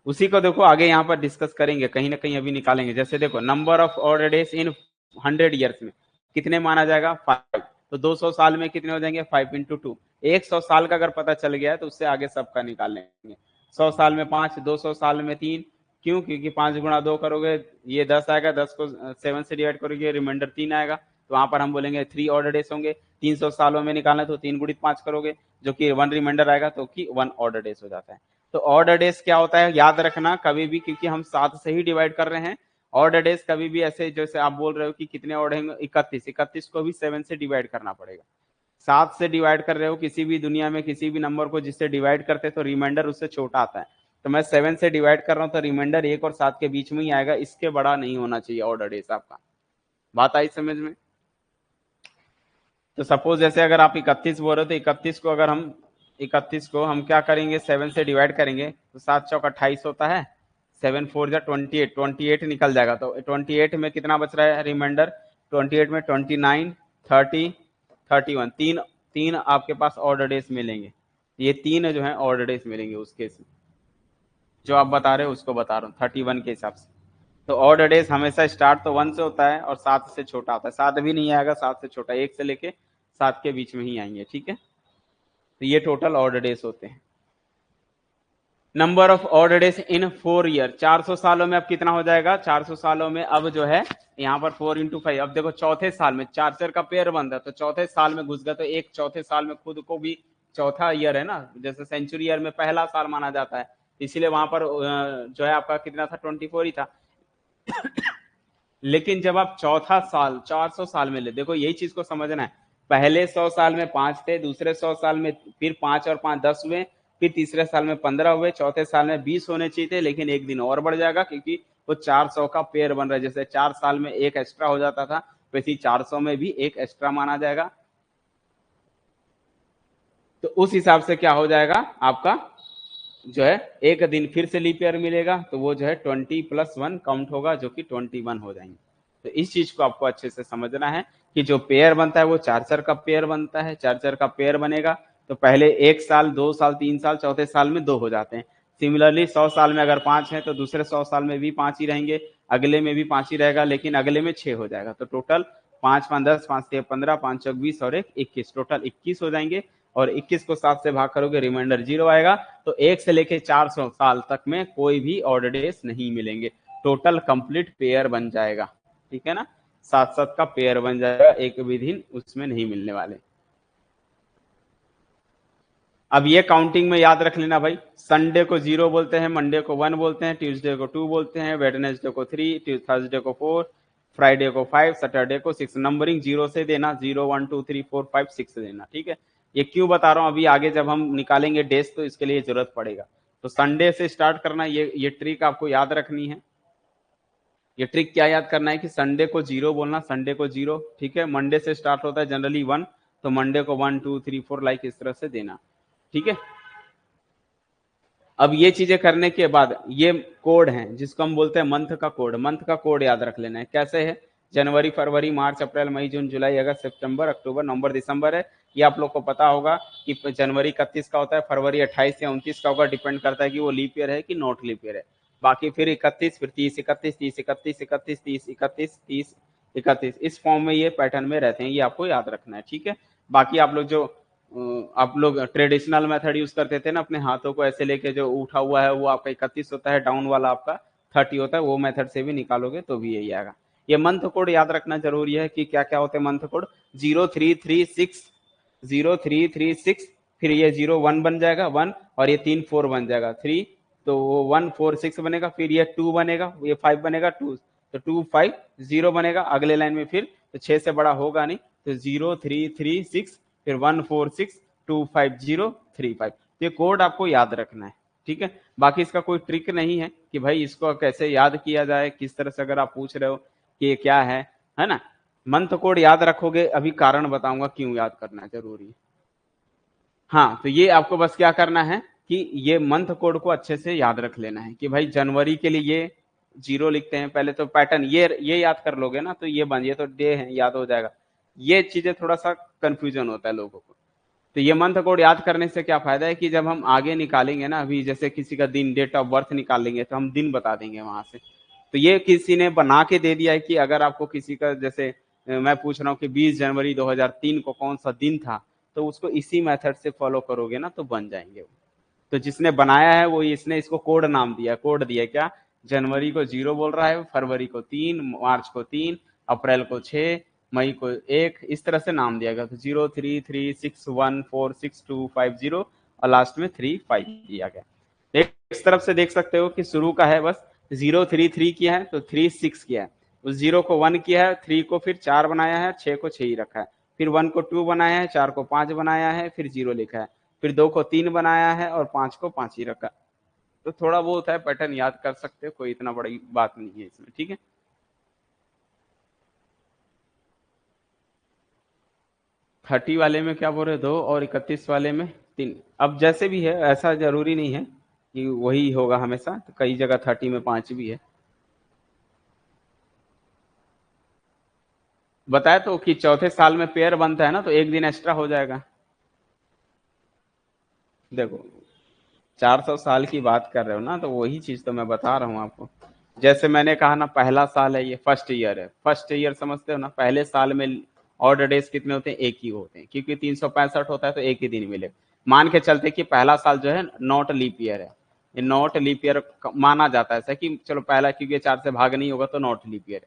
उसी को देखो आगे यहाँ पर डिस्कस करेंगे, कहीं ना कहीं अभी निकालेंगे। जैसे देखो, number of order days in 100 years में कितने माना जाएगा? 5। तो 200 साल में कितने हो जाएंगे? 5 × 2। 100 साल का अगर पता चल गया है तो उससे आगे सबका निकाल लेंगे। 100 साल में 5, 200 साल में 3। क्यों? क्योंकि 5 × 2 करोगे ये 10 आएगा, 10 को 7 से डिवाइड करोगे रिमाइंडर 3 आएगा। तो वहां पर हम बोलेंगे 3 ऑर्डर डेज होंगे। 300 सालों में निकालना है तो 3 × 5 करोगे, जो कि 1 रिमाइंडर आएगा, तो कि 1 ऑर्डर डेज हो जाता है। तो ऑर्डर डेज क्या होता है, याद रखना कभी भी, क्योंकि हम 7 से ही डिवाइड कर रहे हैं। ऑर्डर डेज कभी भी ऐसे, जैसे आप बोल रहे हो कि कितने ऑर्डर हैं, 31, 31 को भी 7 से डिवाइड करना पड़ेगा। 7 से डिवाइड कर रहे हो किसी भी दुनिया में किसी भी नंबर को, जिससे डिवाइड करते हैं तो रिमाइंडर उससे छोटा आता है। तो मैं 7 से डिवाइड कर रहा हूँ तो रिमाइंडर 1 और 7 के बीच में ही आएगा, इसके बड़ा नहीं होना चाहिए ऑर्डर डेज आपका। बात आई समझ में? तो सपोज जैसे अगर आप 31 बोल रहे हो, तो 31 को हम क्या करेंगे, 7 से डिवाइड करेंगे तो 7 चौक 28 होता है, 7 4 जा 28, 28 निकल जाएगा। तो 28 में कितना बच रहा है रिमाइंडर? 28 में 29, 30, 31, तीन तीन आपके पास ऑर्डर डेज मिलेंगे। ये 3 जो है ऑर्डर डेज मिलेंगे उस केस में, जो आप बता रहे हो उसको बता रहा हूँ 31 के हिसाब से। तो ऑर्डर डेज हमेशा स्टार्ट तो 1 से होता है और 7 से छोटा होता है। 7 भी नहीं आएगा, 7 से छोटा, 1 से लेके 7 के बीच में ही आएंगे। ठीक है, तो ये टोटल ऑर्डर डेज होते हैं। Number of order days in 4 year, 400 सालों में अब कितना हो जाएगा? 400 सालों में अब जो है यहाँ पर 4 × 5। अब देखो चौथे साल में 4 का पेयर बन रहा है, तो चौथे साल में घुस गया, तो एक चौथे साल में खुद को भी चौथा ईयर है ना, जैसे सेंचुरी ईयर में पहला साल माना जाता है, इसीलिए वहां पर जो है आपका कितना था? 24 ही था। लेकिन जब आप चौथा साल 400 साल में ले, देखो यही चीज को समझना है, पहले 100 साल में 5 थे, दूसरे 100 साल में फिर 5 और 5 10 हुए, फिर तीसरे साल में 15 हुए, चौथे साल में 20 होने चाहिए थे, लेकिन एक दिन और बढ़ जाएगा, क्योंकि वो 400 का पेयर बन रहा है। जैसे 4 साल में एक एक्स्ट्रा हो जाता था, वैसे ही 400 में भी एक एक्स्ट्रा माना जाएगा। तो उस हिसाब से क्या हो जाएगा आपका, जो है एक दिन फिर से लीप ईयर मिलेगा, तो वो जो है 20+1 काउंट होगा, जो कि 21 हो जाएंगे। तो इस चीज को आपको अच्छे से समझना है कि जो पेयर बनता है वो 4 का पेयर बनता है। 4 का पेयर बनेगा तो पहले 1 साल, 2 साल, 3 साल, चौथे साल में 2 हो जाते हैं। सिमिलरली 100 साल में अगर 5 है तो दूसरे 100 साल में भी 5 ही रहेंगे, अगले में भी 5 ही रहेगा, लेकिन अगले में 6 हो जाएगा। तो टोटल 5 5 10, 5 6 15, 5 चौक 20 और 1 21, टोटल 21 हो जाएंगे। और 21 को 7 से भाग करोगे रिमाइंडर 0 आएगा। तो 1 से लेके 400 साल तक में कोई भी ऑर्डर डेज नहीं मिलेंगे, टोटल कंप्लीट पेयर बन जाएगा। ठीक है ना, 7 का पेयर बन जाएगा, एक भी दिन उसमें नहीं मिलने वाले। अब ये काउंटिंग में याद रख लेना भाई, संडे को 0 बोलते हैं, मंडे को 1 बोलते हैं, ट्यूसडे को 2 बोलते हैं, वेडनेसडे को 3, थर्सडे को 4, फ्राइडे को 5, सैटरडे को 6, नंबरिंग 0 से देना, 0 1 2 3 4 5 6 देना, ठीक है। ये क्यों बता रहा हूँ, अभी आगे जब हम निकालेंगे डेज तो इसके लिए जरूरत पड़ेगा। तो संडे से स्टार्ट करना, ये ट्रिक आपको याद रखनी है। ये ट्रिक क्या याद करना है कि संडे को 0 बोलना, संडे को 0, ठीक है। मंडे से स्टार्ट होता है जनरली 1, तो मंडे को 1 2 3 4 लाइक इस तरह से देना, ठीक है। अब ये चीजें करने के बाद ये कोड है जिसको हम बोलते हैं मंथ का कोड। मंथ का कोड याद रख लेना है। कैसे है, जनवरी, फरवरी, मार्च, अप्रैल, मई, जून, जुलाई, अगस्त, सितंबर, अक्टूबर, नवंबर, दिसंबर है। ये आप लोग को पता होगा कि जनवरी 31 का होता है, फरवरी 28 या 29 का होगा, डिपेंड करता है कि वो लीप ईयर है कि नॉट लीप ईयर है। बाकी फिर 31, फिर 30, 31, 30, 31, 31, 30, 31, 30, 31, इस फॉर्म में ये पैटर्न में रहते हैं, ये आपको याद रखना है, ठीक है। बाकी आप लोग जो आप लोग ट्रेडिशनल मेथड यूज करते थे ना, अपने हाथों को ऐसे लेके जो उठा हुआ है वो आपका 31 होता है, डाउन वाला आपका 30 होता है, वो मेथड से भी निकालोगे तो भी यही आएगा। ये मंथ कोड याद रखना जरूरी है कि क्या क्या होते हैं मंथ कोड। 0336, 0336, फिर ये 01 बन जाएगा 1, और ये 3 4 बन जाएगा 3, तो वो 1 4 6 बनेगा, फिर ये 2 बनेगा, ये 5 बनेगा 2, तो 2 5 0 बनेगा अगले लाइन में, फिर तो 6 से बड़ा होगा नहीं, तो 0336, फिर 1462535, ये कोड आपको याद रखना है, ठीक है। बाकी इसका कोई ट्रिक नहीं है कि भाई इसको कैसे याद किया जाए, किस तरह से, अगर आप पूछ रहे हो कि ये क्या है ना। मंथ कोड याद रखोगे, अभी कारण बताऊंगा क्यों याद करना जरूरी है। हाँ, तो ये आपको बस क्या करना है कि ये मंथ कोड को अच्छे से याद रख लेना है कि भाई जनवरी के लिए ये 0 लिखते हैं पहले, तो पैटर्न ये याद कर लोगे ना, तो ये तो डे है, याद हो जाएगा। ये चीजें थोड़ा सा कंफ्यूजन होता है लोगों को। तो ये मंथ कोड याद करने से क्या फायदा है कि जब हम आगे निकालेंगे ना, अभी जैसे किसी का दिन, डेट ऑफ बर्थ निकालेंगे तो हम दिन बता देंगे वहां से। तो ये किसी ने बना के दे दिया है कि अगर आपको किसी का, जैसे मैं पूछ रहा हूँ कि 20 जनवरी 2003 को कौन सा दिन था, तो उसको इसी मेथड से फॉलो करोगे ना तो बन जाएंगे वो। तो जिसने बनाया है वो, इसने इसको कोड नाम दिया, कोड दिया क्या, जनवरी को 0 बोल रहा है, फरवरी को 3, मार्च को 3, अप्रैल को 6, मई को 1, इस तरह से नाम दिया गया। तो 0336146250 और लास्ट में 35 दिया गया। इस तरफ से देख सकते हो कि शुरू का है बस 033 किया है तो 36 किया है, उस 0 को 1 किया है, 3 को फिर 4 बनाया है, 6 को 6 ही रखा है, फिर 1 को 2 बनाया है, 4 को 5 बनाया है, फिर 0 लिखा है, फिर 2 को 3 बनाया है और 5 को 5 ही रखा। तो थोड़ा वो होता है, पैटर्न याद कर सकते हो, कोई इतना बड़ी बात नहीं है इसमें, ठीक है। 30 वाले में क्या बोल रहे, 2, और 31 वाले में 3। अब जैसे भी है, ऐसा जरूरी नहीं है कि वही होगा हमेशा, तो कई जगह 30 में 5 भी है। बताया तो कि चौथे साल में पेयर बनता है ना, तो एक दिन एक्स्ट्रा हो जाएगा। देखो 400 साल की बात कर रहे हो ना, तो वही चीज तो मैं बता रहा हूँ आपको। जैसे मैंने कहा ना, पहला साल है, ये फर्स्ट ईयर है, फर्स्ट ईयर समझते हो ना। पहले साल में ऑड डेज कितने होते हैं, एक ही होते हैं, क्योंकि 365 होता है तो एक ही दिन मिले। मान के चलते कि पहला साल जो है नॉट लीप ईयर है, ये नॉट लीप ईयर माना जाता है ऐसा कि चलो पहला, क्योंकि 4 से भाग नहीं होगा तो not leap year,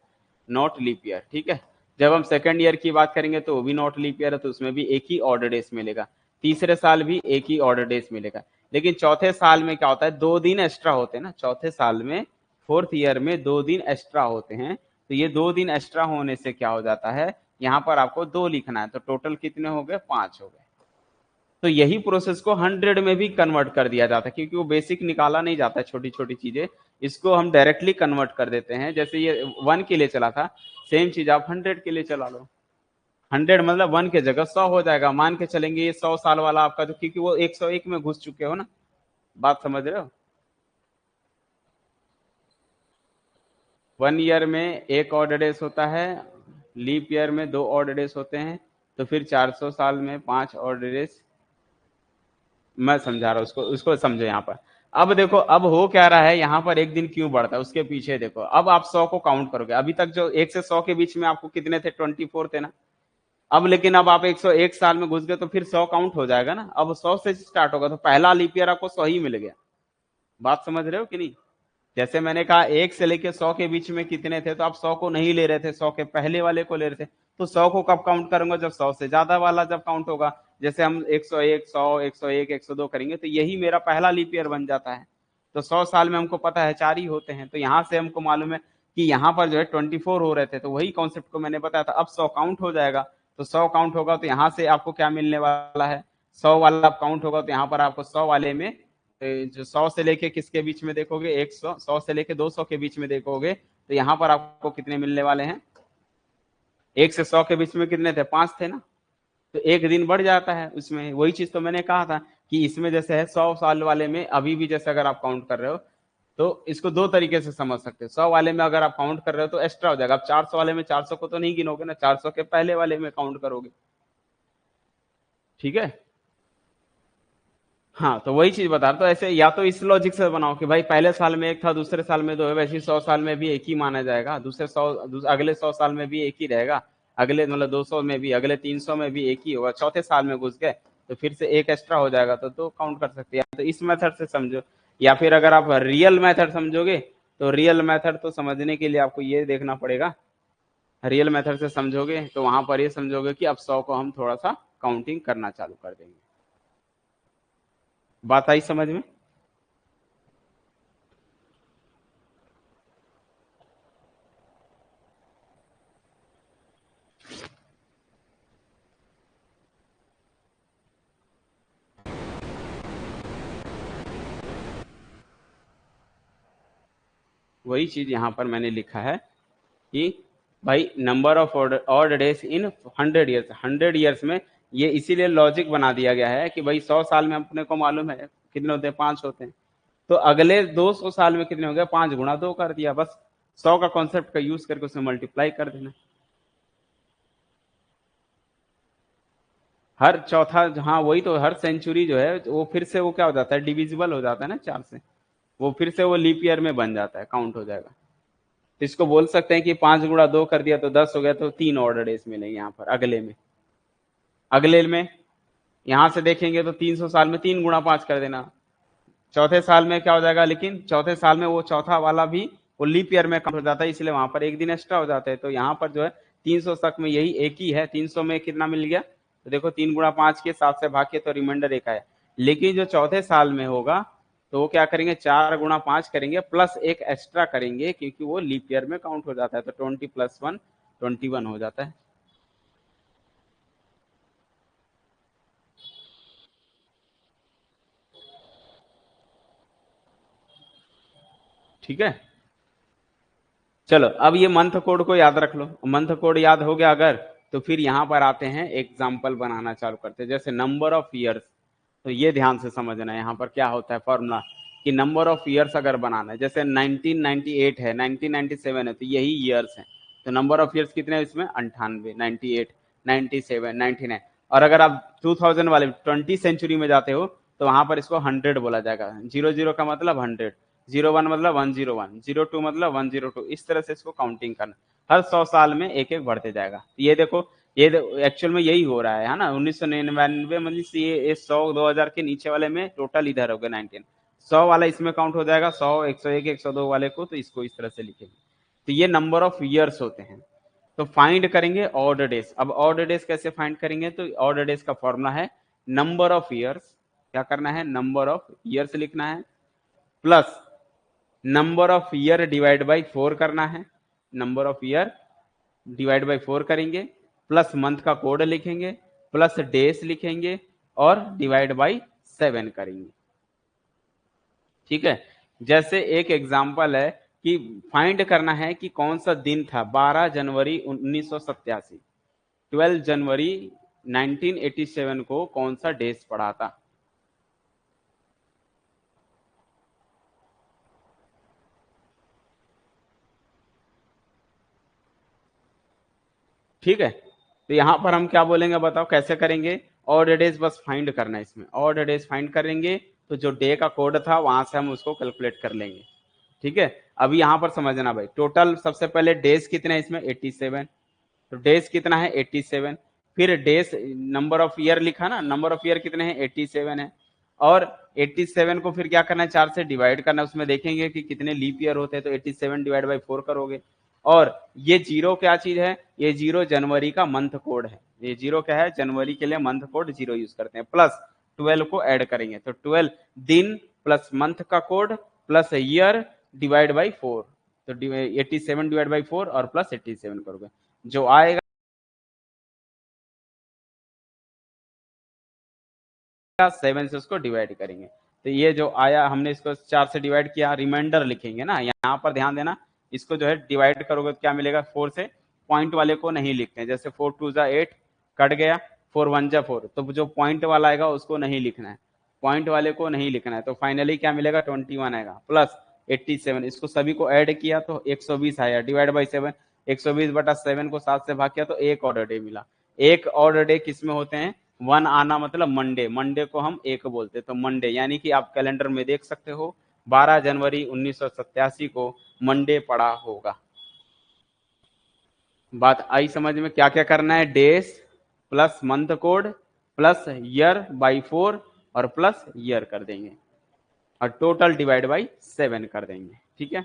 not leap year, ठीक है। जब हम सेकेंड ईयर की बात करेंगे तो वो भी नॉट लीप ईयर है, तो उसमें भी एक ही ऑर्डर डेज मिलेगा। तीसरे साल भी एक ही ऑर्डर डेज मिलेगा। लेकिन चौथे साल में क्या होता है, 2 दिन एक्स्ट्रा होते हैं ना चौथे साल में, फोर्थ ईयर में 2 दिन एक्स्ट्रा होते हैं। तो ये 2 दिन एक्स्ट्रा होने से क्या हो जाता है, यहाँ पर आपको 2 लिखना है, तो टोटल कितने हो गए, 5 हो गए। तो यही प्रोसेस को 100 में भी कन्वर्ट कर दिया जाता है, क्योंकि वो बेसिक निकाला नहीं जाता है, छोटी छोटी चीजें, इसको हम डायरेक्टली कन्वर्ट कर देते हैं। जैसे ये 1 के लिए चला था, सेम चीज आप 100 के लिए चला लो। 100 मतलब 1 के जगह 100 हो जाएगा। मान के चलेंगे ये 100 साल वाला आपका, तो क्योंकि वो 101 में घुस चुके हो ना, बात समझ रहे हो। 1 ईयर में एक ऑड डेज होता है, लीप ईयर में 2 ऑड डेज होते हैं, तो फिर 400 साल में 5 ऑड डेज। मैं समझा रहा हूँ, उसको उसको समझो यहाँ पर। अब देखो, अब हो क्या रहा है यहाँ पर, एक दिन क्यों बढ़ता है उसके पीछे देखो। अब आप 100 को काउंट करोगे, अभी तक जो 1 से 100 के बीच में आपको कितने थे, 24 थे ना। अब लेकिन अब आप 101 साल में घुस गए तो फिर 100 काउंट हो जाएगा ना। अब 100 से स्टार्ट होगा, तो पहला लीप ईयर आपको 100 ही मिल गया। बात समझ रहे हो कि नहीं। जैसे मैंने कहा 1 से लेके 100 के बीच में कितने थे, तो आप 100 को नहीं ले रहे थे, 100 के पहले वाले को ले रहे थे। तो 100 को कब काउंट करूंगा, जब 100 से ज्यादा वाला जब काउंट होगा। जैसे हम 101, 100, 101, 102 करेंगे, तो यही मेरा पहला लीप ईयर बन जाता है। तो 100 साल में हमको पता है 4 ही होते हैं, तो यहां से हमको मालूम है कि यहाँ पर जो है 24 हो रहे थे, तो वही कॉन्सेप्ट को मैंने बताया था। अब 100 काउंट हो जाएगा, तो 100 काउंट होगा तो यहाँ से आपको क्या मिलने वाला है, 100 वाला काउंट होगा तो यहाँ पर आपको 100 वाले में जो 100 से लेके किसके बीच में देखोगे, 100, 100 से लेके 200 के बीच में देखोगे, तो यहाँ पर आपको कितने मिलने वाले हैं, 1 से 100 के बीच में कितने थे, 5 थे ना, तो एक दिन बढ़ जाता है उसमें। वही चीज तो मैंने कहा था कि इसमें जैसे है 100 साल वाले में अभी भी जैसे अगर आप काउंट कर रहे हो तो इसको दो तरीके से समझ सकते हो। 100 वाले में अगर आप काउंट कर रहे हो तो एक्स्ट्रा हो जाएगा। अब 400 वाले में 400 को तो नहीं गिनोगे ना, 400 के पहले वाले में काउंट करोगे, ठीक है। हाँ, तो वही चीज बता रहा, तो ऐसे या तो इस लॉजिक से बनाओ कि भाई पहले साल में एक था, दूसरे साल में दो है, वैसे ही 100 साल में भी एक ही माना जाएगा, अगले 100 साल में भी एक ही रहेगा, अगले मतलब 200 में भी, अगले 300 में भी एक ही होगा, चौथे साल में घुस गए तो फिर से एक एक्स्ट्रा हो जाएगा, तो काउंट कर सकते हैं। तो इस मेथड से समझो, या फिर अगर आप रियल मेथड समझोगे तो रियल मेथड तो समझने के लिए आपको ये देखना पड़ेगा। रियल मेथड से समझोगे तो वहां पर ये समझोगे कि अब 100 को हम थोड़ा सा काउंटिंग करना चालू कर देंगे। बात आई समझ में? वही चीज यहां पर मैंने लिखा है कि भाई number of odd days in 100 years, 100 years में, ये इसीलिए लॉजिक बना दिया गया है कि भाई 100 साल में अपने को मालूम है कितने होते हैं, 5 होते हैं, तो अगले 200 साल में कितने हो गए, 5 गुणा 2 कर दिया, बस 100 का कॉन्सेप्ट का यूज करके उसमें मल्टीप्लाई कर देना। हर चौथा, हाँ वही तो, हर सेंचुरी जो है वो फिर से वो क्या हो जाता है, डिविजिबल हो जाता है ना 4 से, वो फिर से वो लीप ईयर में बन जाता है, काउंट हो जाएगा। तो इसको बोल सकते हैं कि 5 गुणा 2 कर दिया तो 10 हो गया, तो 3 ऑर्डर डेज मिलेंगे यहाँ पर अगले में। अगले में यहां से देखेंगे तो 300 साल में 3 गुणा 5 कर देना, चौथे साल में क्या हो जाएगा, लेकिन चौथे साल में वो चौथा वाला भी वो लीप ईयर में काउंट हो जाता है, इसलिए वहां पर एक दिन एक्स्ट्रा हो जाता है। तो यहाँ पर जो है 300 तक में यही एक ही है, 300 में कितना मिल गया, तो देखो 3 गुणा 5 के 7 से भाग के तो रिमाइंडर एक आया। लेकिन जो चौथे साल में होगा तो वो क्या करेंगे, 4 गुणा 5 करेंगे प्लस एक एक्स्ट्रा करेंगे, क्योंकि वो लीप ईयर में काउंट हो जाता है, तो 20 + 1 21 हो जाता है। ठीक है, चलो अब ये मंथ कोड को याद रख लो। मंथ कोड याद हो गया अगर, तो फिर यहां पर आते हैं, एग्जाम्पल बनाना चालू करते हैं। जैसे नंबर ऑफ ईयर्स, तो ये ध्यान से समझना है यहाँ पर क्या होता है फॉर्मूला, कि नंबर ऑफ ईयर्स अगर बनाना है, जैसे 1998 है, 1997 है, तो यही ईयर्स है, तो नंबर ऑफ ईयर्स कितने हैं इसमें, 98, 98, 97, 99। और अगर आप 2000 वाले 20 सेंचुरी में जाते हो तो वहां पर इसको 100 बोला जाएगा, 00 का मतलब 100, 01 मतलब 101, 02 मतलब 102, इस तरह से इसको काउंटिंग करना। हर 100 साल में एक एक बढ़ते जाएगा। ये देखो, ये एक्चुअल में यही हो रहा है ना, 1999 मतलब ये 100 2000 के नीचे वाले में टोटल इधर हो गया 19, 100 वाला इसमें काउंट हो जाएगा, 100 101 102 वाले को, तो इसको इस तरह से लिखेंगे। तो ये नंबर ऑफ ईयर्स होते हैं। तो फाइंड करेंगे ऑड डेज। अब ऑड डेज कैसे फाइंड करेंगे, तो ऑड डेज का फॉर्मूला है नंबर ऑफ ईयर्स, क्या करना है, नंबर ऑफ ईयर्स लिखना है, plus number of year divide by 4 करना है, number of year divide by 4 करेंगे, प्लस मंथ का कोड लिखेंगे, प्लस डेज लिखेंगे, और डिवाइड बाई 7 करेंगे। ठीक है, जैसे एक एग्जांपल है कि फाइंड करना है कि कौन सा दिन था, 12 जनवरी 1987, 12 जनवरी 1987 को कौन सा डेज पड़ा था। ठीक है, तो यहां पर हम क्या बोलेंगे, बताओ कैसे करेंगे, ऑड डेज बस फाइंड करना है इसमें, ऑड डेज फाइंड करेंगे, तो जो डे का कोड था वहां से हम उसको कैलकुलेट कर लेंगे। ठीक है, अभी यहां पर समझना भाई, टोटल सबसे पहले डेज कितने हैं इसमें, 87, तो डेज कितना है 87, फिर डेज नंबर ऑफ ईयर लिखा ना, नंबर ऑफ ईयर कितने हैं 87 है, और 87 को फिर क्या करना है, 4 से डिवाइड करना है, उसमें देखेंगे कि कितने लीप ईयर होते हैं, तो 87 डिवाइड बाई 4 करोगे। और ये जीरो क्या चीज है, ये जीरो जनवरी का मंथ कोड है, ये जीरो क्या है, जनवरी के लिए मंथ कोड जीरो यूज करते हैं, प्लस 12 को ऐड करेंगे, तो 12 दिन प्लस मंथ का code plus year divide by 4, तो 87 डिवाइड बाई 4 और प्लस 87 करोगे, जो आएगा 7 से उसको डिवाइड करेंगे। तो ये जो आया हमने इसको 4 से डिवाइड किया, रिमाइंडर लिखेंगे ना, यहाँ पर ध्यान देना, इसको जो है डिवाइड करोगे तो क्या मिलेगा 4 से, पॉइंट वाले को नहीं लिखते हैं, जैसे 4 2 8 कट गया, 4 1 4, तो जो पॉइंट वाला आएगा उसको नहीं लिखना है, पॉइंट वाले को नहीं लिखना है। तो फाइनली क्या मिलेगा 21 आएगा प्लस 87, इसको सभी को ऐड किया तो 120 आया, डिवाइड बाई 7, 120 बटा 7 को 7 से भाग किया तो एक ऑर्डर डे मिला। एक ऑर्डर डे किसमें होते हैं, 1 आना मतलब मंडे, मंडे को हम एक बोलते, तो मंडे, यानी कि आप कैलेंडर में देख सकते हो 12 जनवरी 1987 को मंडे पड़ा होगा। बात आई समझ में, क्या क्या करना है, days plus month code plus year by 4 और प्लस ईयर कर देंगे और टोटल डिवाइड बाई 7 कर देंगे, ठीक है।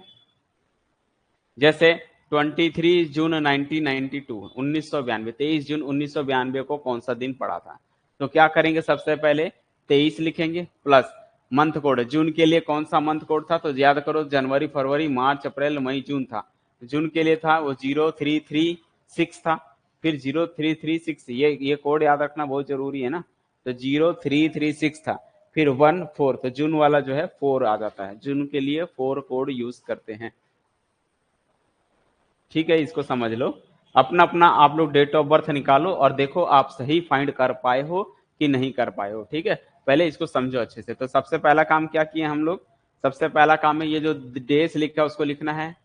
जैसे 23 जून 1992 1992, 23 जून 1992 को कौन सा दिन पड़ा था, तो क्या करेंगे, सबसे पहले 23 लिखेंगे प्लस मंथ कोड, जून के लिए कौन सा मंथ कोड था, तो याद करो जनवरी फरवरी मार्च अप्रैल मई जून था, जून के लिए था वो 0336 था, फिर 0336, ये कोड याद रखना बहुत जरूरी है ना, तो 0336 था, फिर 14, तो जून वाला जो है 4 आ जाता है, जून के लिए 4 कोड यूज करते हैं, ठीक है। इसको समझ लो, अपना अपना आप लोग डेट ऑफ बर्थ निकालो और देखो आप सही फाइंड कर पाए हो कि नहीं कर पाए हो, ठीक है। पहले इसको समझो अच्छे से। तो सबसे पहला काम क्या किए हम लोग, सबसे पहला काम है ये जो डेज लिखा है उसको लिखना है,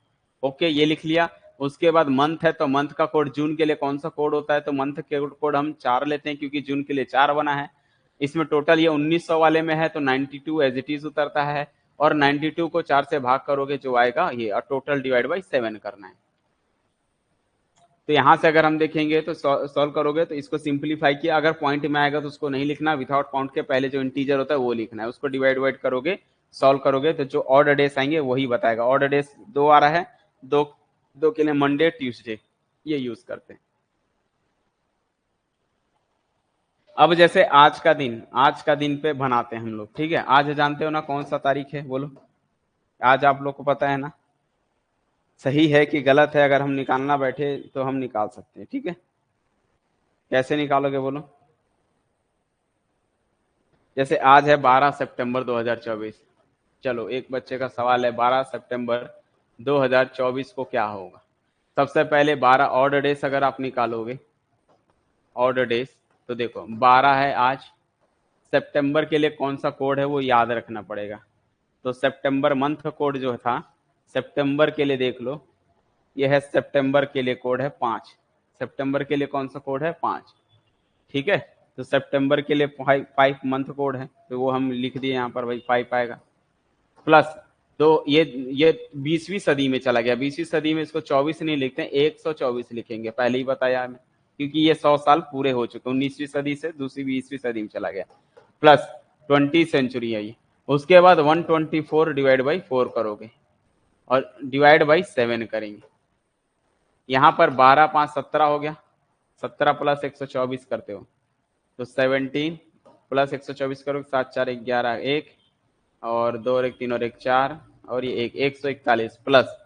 ओके ये लिख लिया। उसके बाद मंथ है तो मंथ का कोड, जून के लिए कौन सा कोड होता है, तो मंथ के कोड हम 4 लेते हैं क्योंकि जून के लिए 4 बना है। इसमें टोटल ये 1900 वाले में है तो 92 एज इट इज उतरता है, और 92 को 4 से भाग करोगे जो आएगा ये, और टोटल डिवाइड बाई 7 करना है। तो यहां से अगर हम देखेंगे तो सॉल्व करोगे तो इसको सिंपलीफाई किया, अगर पॉइंट में आएगा तो उसको नहीं लिखना, विदाउट पॉइंट के पहले जो इंटीजर होता है वो लिखना है, उसको डिवाइड करोगे, सॉल्व करोगे तो जो ऑर्डर डेज आएंगे वही बताएगा। ऑर्डर डेज 2 आ रहा है, दो के लिए मंडे ट्यूसडे ये यूज करते हैं। अब जैसे आज का दिन पे बनाते हैं हम लोग, ठीक है। आज जानते हो ना कौन सा तारीख है, बोलो, आज आप लोग को पता है ना, सही है कि गलत है, अगर हम निकालना बैठे तो हम निकाल सकते हैं, ठीक है। कैसे निकालोगे बोलो, जैसे आज है 12 सितंबर 2024, चलो एक बच्चे का सवाल है 12 सितंबर 2024 को क्या होगा। सबसे पहले 12 ऑर्डर डेज अगर आप निकालोगे, ऑर्डर डेज, तो देखो 12 है आज, सितंबर के लिए कौन सा कोड है वो याद रखना पड़ेगा। तो सितंबर मंथ कोड जो था सितंबर के लिए देख लो, ये है सितंबर के लिए कोड है 5, सितंबर के लिए कौन सा कोड है 5, ठीक है। तो सितंबर के लिए 5 मंथ कोड है, तो वो हम लिख दिए यहाँ पर भाई 5 आएगा, प्लस तो ये 20वीं सदी में चला गया, 20वीं सदी में इसको 24 नहीं लिखते हैं, 124 लिखेंगे, पहले ही बताया हमें, क्योंकि ये 100 साल पूरे हो चुके, 19वीं सदी से दूसरी 20वीं सदी में चला गया, प्लस 20 सेंचुरी है ये। उसके बाद 124 डिवाइड बाई 4 करोगे और डिवाइड बाई 7 करेंगे। यहाँ पर 12 5 17 हो गया, 17 प्लस 124 करते हो तो 17 प्लस 124 करोगे, 7 4 11 1 और 2 और 1 3 और 1 4 और ये 141 प्लस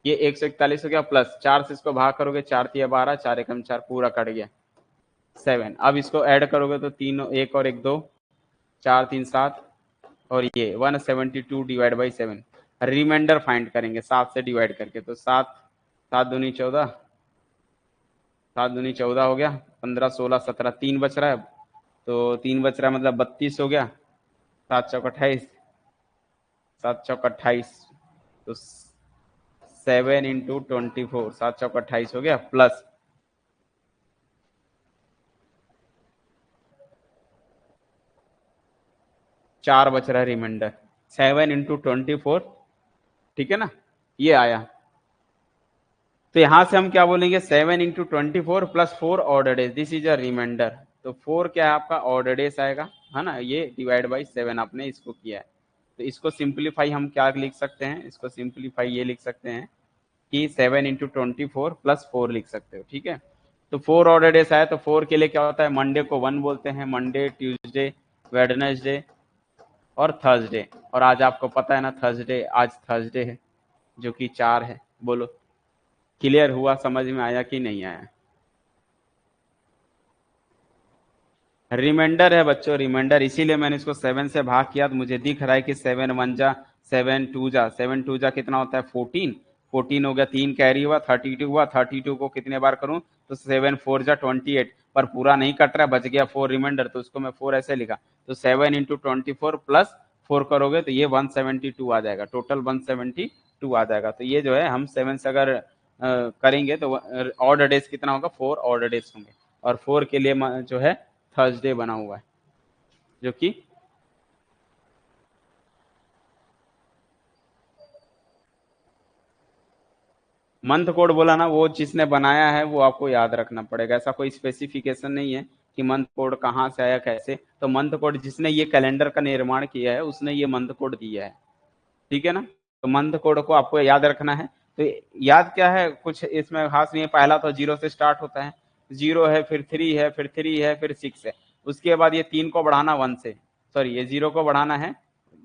ये 141 हो गया, प्लस 4 से इसको भाग करोगे, 4 3 12 4 1 4 पूरा कट गया 7। अब इसको ऐड करोगे तो 3 1 और 1 2 4 3 7 और ये 172 डिवाइड बाई 7, रिमाइंडर फाइंड करेंगे 7 से डिवाइड करके, तो 7 7 दूनी 14, 7 दूनी 14 हो गया, 15 16 17 3 बच रहा है, तो 3 बच रहा है मतलब 32 हो गया, 7 चौक 28, 7 चौक 28, तो 7 इंटू 24, 7 चौक 28 हो गया, प्लस 4 बच रहा है रिमाइंडर, 7 इंटू 24, ठीक है ना, ये आया। तो यहां से हम क्या बोलेंगे, 7 इंटू 24 प्लस 4 ऑर्डर days, this is a reminder, तो 4 क्या है आपका ऑर्डर डेज आएगा, है ना, ये डिवाइड बाई 7 आपने इसको किया है। तो इसको सिंप्लीफाई हम क्या लिख सकते हैं, इसको सिंप्लीफाई ये लिख सकते हैं कि 7 इंटू 24 प्लस 4 लिख सकते हो, ठीक है। तो 4 ऑर्डर डेज आया, तो 4 के लिए क्या होता है, मंडे को 1 बोलते हैं, मंडे ट्यूसडे वेडनेसडे और थर्सडे, और आज आपको पता है ना थर्सडे, आज थर्सडे है जो कि 4 है, बोलो, क्लियर हुआ, समझ में आया कि नहीं आया? रिमाइंडर है बच्चों, रिमाइंडर, इसीलिए मैंने इसको 7 से भाग किया, तो मुझे दिख रहा है कि 7 1 जा 7 2 जा कितना होता है 14, 14 हो गया, 3 कैरी हुआ 32 हुआ, 32 को कितने बार करूं तो 7 4 जा 28, पर पूरा नहीं कट रहा, बच गया 4 रिमाइंडर, तो उसको मैं 4 ऐसे लिखा, तो 7 × 24 प्लस 4 करोगे तो ये 172 आ जाएगा, टोटल 172 आ जाएगा। तो ये जो है हम 7 से अगर करेंगे तो ऑड डेज कितना होगा, 4 ऑड डेज होंगे, और 4 के लिए जो है थर्सडे बना हुआ है, जो कि मंथ कोड बोला ना, वो जिसने बनाया है वो आपको याद रखना पड़ेगा, ऐसा कोई स्पेसिफिकेशन नहीं है कि मंथ कोड कहाँ से आया कैसे, तो मंथ कोड जिसने ये कैलेंडर का निर्माण किया है उसने ये मंथ कोड दिया है, ठीक है ना। तो मंथ कोड को आपको याद रखना है। तो याद क्या है, कुछ इसमें खास नहीं है, पहला तो 0 से स्टार्ट होता है, 0 है, फिर 3 है, फिर 3 है, फिर 6 है, उसके बाद ये 3 को बढ़ाना 1 से, सॉरी ये 0 को बढ़ाना है,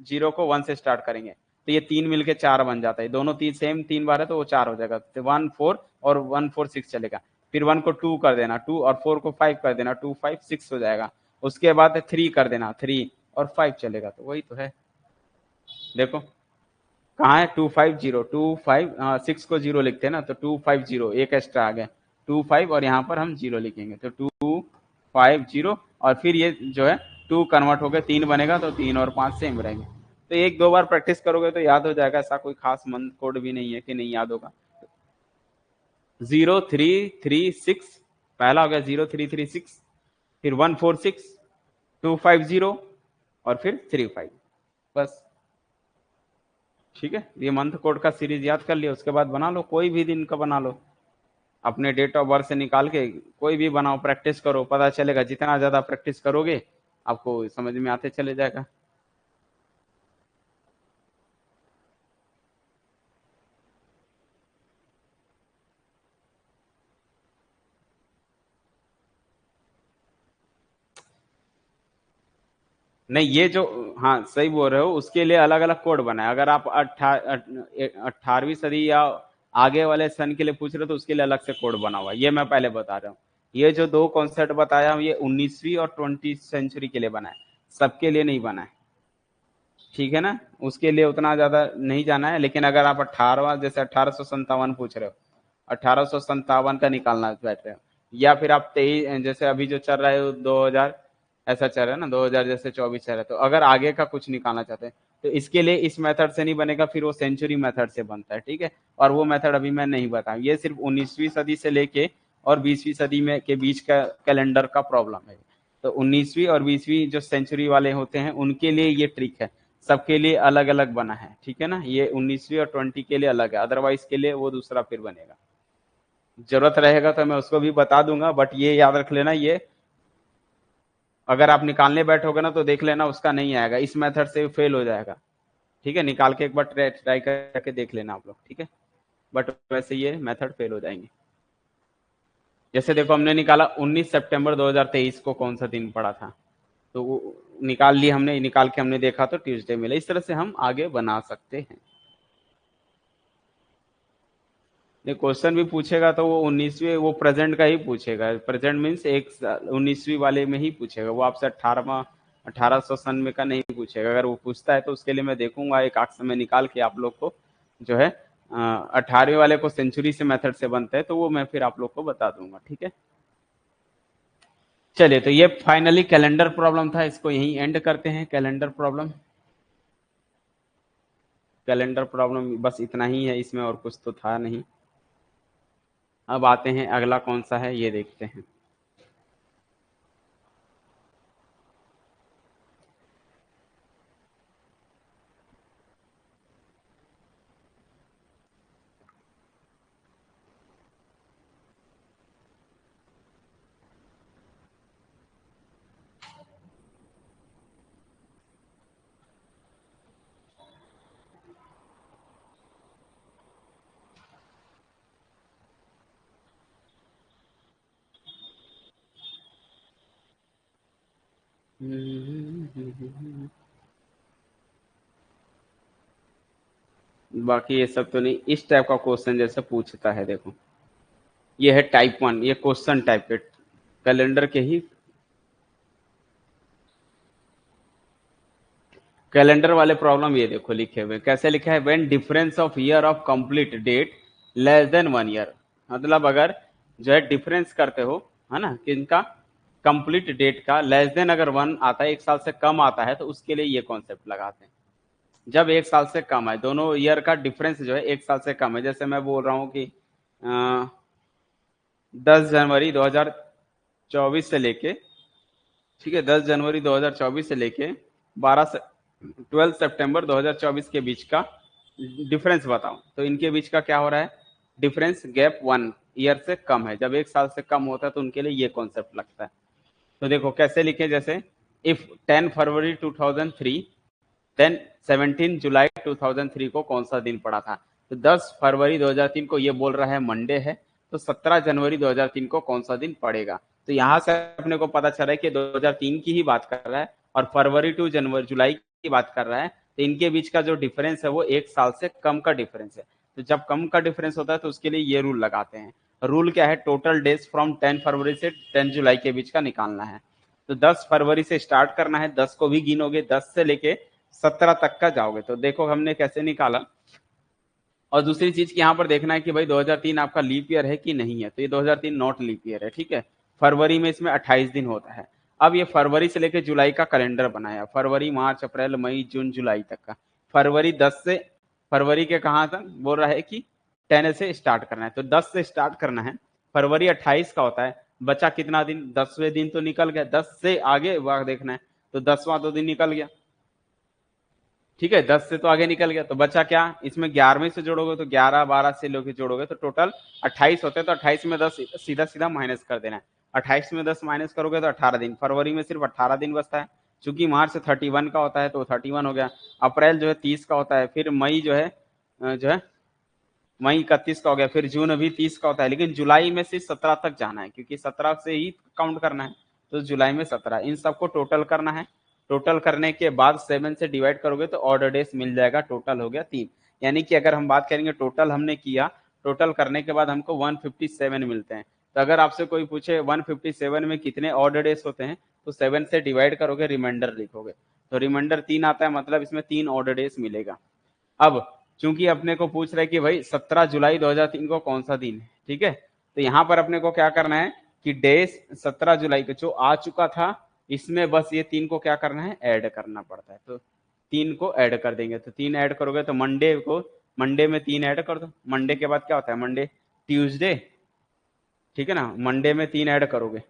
0 को 1 से स्टार्ट करेंगे, तो ये 3 मिलके 4 बन जाता है, दोनों तीन सेम 3 बार है तो वो 4 हो जाएगा, तो 1 4 और 1 4 6 चलेगा, फिर 1 को 2 कर देना 2, और 4 को 5 कर देना 2 5 6 हो जाएगा, उसके बाद 3 कर देना 3 और 5 चलेगा, तो वही तो है। देखो कहाँ है 250, 25 6 को 0 लिखते हैं ना, तो 250 एक एक्स्ट्रा आ गया 25, और यहाँ पर हम 0 लिखेंगे, तो 250, और फिर ये जो है 2 कन्वर्ट हो गए 3 बनेगा, तो 3 और 5 सेम रहेंगे। तो एक दो बार प्रैक्टिस करोगे तो याद हो जाएगा, ऐसा कोई खास मंथ कोड भी नहीं है कि नहीं याद होगा। 0336 पहला हो गया, 0336, फिर 146, 250, और फिर 35, बस। ठीक है, ये मंथ कोड का सीरीज याद कर लिया, उसके बाद बना लो, कोई भी दिन का बना लो, अपने डेट ऑफ बर्थ से निकाल के कोई भी बनाओ, प्रैक्टिस करो, पता चलेगा, जितना ज्यादा प्रैक्टिस करोगे आपको समझ में आते चले जाएगा। नहीं ये जो, हाँ सही बोल रहे हो, उसके लिए अलग अलग कोड बना है, अगर आप 18वीं सदी या आगे वाले सन के लिए पूछ रहे हो तो उसके लिए अलग से कोड बना हुआ है, ये मैं पहले बता रहा हूँ। ये जो दो कॉन्सेप्ट बताया हूँ ये 19वीं और 20वीं सेंचुरी के लिए बना है, सबके लिए नहीं बना है, ठीक है ना। उसके लिए उतना ज्यादा नहीं जाना है, लेकिन अगर आप 18वां जैसे 1857 पूछ रहे हो, 1857 का निकालना बैठ रहे हो, या फिर आप 23 जैसे अभी जो चल रहा है 2000 ऐसा चल रहा है ना, 2000 जैसे 24 चल रहा है, तो अगर आगे का कुछ निकालना चाहते हैं तो इसके लिए इस मेथड से नहीं बनेगा, फिर वो सेंचुरी मेथड से बनता है, ठीक है। और वो मेथड अभी मैं नहीं बताऊं, ये सिर्फ 19वीं सदी से लेके और 20वीं सदी में के बीच का कैलेंडर का प्रॉब्लम है। तो 19वीं और 20वीं जो सेंचुरी वाले होते हैं उनके लिए ये ट्रिक है, सबके लिए अलग अलग बना है, ठीक है ना, ये 19वीं और 20 के लिए अलग है, अदरवाइज के लिए वो दूसरा फिर बनेगा। जरूरत रहेगा तो मैं उसको भी बता दूंगा, बट ये याद रख लेना, ये अगर आप निकालने बैठोगे ना तो देख लेना उसका नहीं आएगा, इस मेथड से फेल हो जाएगा, ठीक है। निकाल के एक बार ट्राई ट्राई करके देख लेना आप लोग, ठीक है, बट वैसे ये मेथड फेल हो जाएंगे। जैसे देखो हमने निकाला 19 सितंबर 2023 को कौन सा दिन पड़ा था, तो वो निकाल ली हमने, निकाल के हमने देखा तो ट्यूसडे मिला, इस तरह से हम आगे बना सकते हैं। नहीं क्वेश्चन भी पूछेगा तो वो 19वीं वो प्रेजेंट का ही पूछेगा, प्रेजेंट मीन्स एक 19वीं वाले में ही पूछेगा, वो आपसे 1800 सन में का नहीं पूछेगा, अगर वो पूछता है तो उसके लिए मैं देखूंगा एक आख समय निकाल के आप लोग को, जो है 18वीं वाले को सेंचुरी से मेथड से बनता है तो वो मैं फिर आप लोग को बता दूंगा, ठीक है। चलिए, तो ये फाइनली कैलेंडर प्रॉब्लम था, इसको यहीं एंड करते हैं, कैलेंडर प्रॉब्लम, कैलेंडर प्रॉब्लम बस इतना ही है, इसमें और कुछ तो था नहीं। अब आते हैं अगला कौन सा है ये देखते हैं। बाकी ये सब तो नहीं, इस टाइप का क्वेश्चन जैसे पूछता है देखो, ये है टाइप 1, ये क्वेश्चन टाइप के कैलेंडर के ही, कैलेंडर वाले प्रॉब्लम ये देखो लिखे हुए, कैसे लिखा है, when difference of year of complete date less than 1 year, मतलब अगर जो है डिफरेंस करते हो, है ना, किनका, कंप्लीट डेट का, लेस देन अगर 1 आता है, 1 साल से कम आता है, तो उसके लिए ये कॉन्सेप्ट लगाते हैं। जब 1 साल से कम है, दोनों ईयर का डिफरेंस जो है 1 साल से कम है, जैसे मैं बोल रहा हूँ कि 10 जनवरी 2024 से लेके, ठीक है, 10 जनवरी 2024 से लेके 12 सितंबर 2024 के बीच का डिफरेंस बताओ, तो इनके बीच का क्या हो रहा है, डिफरेंस गैप 1 ईयर से कम है, जब 1 साल से कम होता है तो उनके लिए ये कॉन्सेप्ट लगता है। तो देखो कैसे लिखे, जैसे इफ 10 फरवरी 2003 देन 17 जुलाई 2003 को कौन सा दिन पड़ा था, तो 10 फरवरी 2003 को ये बोल रहा है मंडे है, तो 17 जनवरी 2003 को कौन सा दिन पड़ेगा, तो यहां से अपने को पता चला है कि 2003 की ही बात कर रहा है और फरवरी टू जनवरी जुलाई की बात कर रहा है, तो इनके बीच का जो डिफरेंस है वो 1 साल से कम का डिफरेंस है, तो जब कम का डिफरेंस होता है तो उसके लिए ये रूल लगाते हैं। रूल क्या है, टोटल डेज फ्रॉम 10 फरवरी से 10 जुलाई के बीच का निकालना है, तो 10 फरवरी से स्टार्ट करना है, 10 को भी गिनोगे, 10 से लेके 17 तक का जाओगे, तो देखो हमने कैसे निकाला। और दूसरी चीज की यहाँ पर देखना है कि भाई 2003 आपका लीप ईयर है कि नहीं है, तो ये 2003 नॉट लीप ईयर है, ठीक है। फरवरी में इसमें 28 दिन होता है। अब ये फरवरी से लेकर जुलाई का कैलेंडर बनाया, फरवरी मार्च अप्रैल मई जून जुलाई तक का, फरवरी 10 से, फरवरी के कहाँ तक बोल रहा है कि 10 से स्टार्ट करना है, तो 10 से स्टार्ट करना है, फरवरी 28 का होता है, बचा कितना दिन, 10वें दिन तो निकल गया, 10 से आगे वह देखना है, तो 10वां तो दिन निकल गया, ठीक है, 10 से तो आगे निकल गया, तो बचा क्या, इसमें 11वें से जोड़ोगे तो 11 12 से लोग जोड़ोगे तो टोटल 28 होते हैं, तो 28 में 10 सीधा सीधा माइनस कर देना है, 28 में 10 माइनस करोगे तो 18 दिन, फरवरी में सिर्फ 18 दिन बचता है, चूंकि मार्च 31 का होता है तो 31 हो गया, अप्रैल जो है 30 का होता है, फिर मई जो है मई 31 का हो गया, फिर जून अभी 30 का होता है, लेकिन जुलाई में सिर्फ 17 तक जाना है, क्योंकि 17 से ही काउंट करना है, तो जुलाई में 17, इन सबको टोटल करना है, टोटल करने के बाद 7 से डिवाइड करोगे तो ऑर्डर डेज मिल जाएगा, टोटल हो गया 3, यानी कि अगर हम बात करेंगे टोटल हमने किया, टोटल करने के बाद हमको 157 मिलते हैं, तो अगर आपसे कोई पूछे 157 में कितने ऑर्डर डेज होते हैं, तो 7 से डिवाइड करोगे, रिमाइंडर लिखोगे, तो रिमाइंडर 3 आता है, मतलब इसमें 3 ऑर्डर डेज मिलेगा। अब चूंकि अपने को पूछ रहा है कि भाई 17 जुलाई 2003 को कौन सा दिन है, ठीक है, तो यहाँ पर अपने को क्या करना है कि डेज 17 जुलाई को जो आ चुका था, इसमें बस ये 3 को क्या करना है, ऐड करना पड़ता है, तो 3 को ऐड कर देंगे, तो 3 ऐड करोगे तो मंडे में 3 ऐड कर दो, मंडे के बाद क्या होता है, मंडे ट्यूसडे, ठीक है ना, मंडे में 3 ऐड करोगे,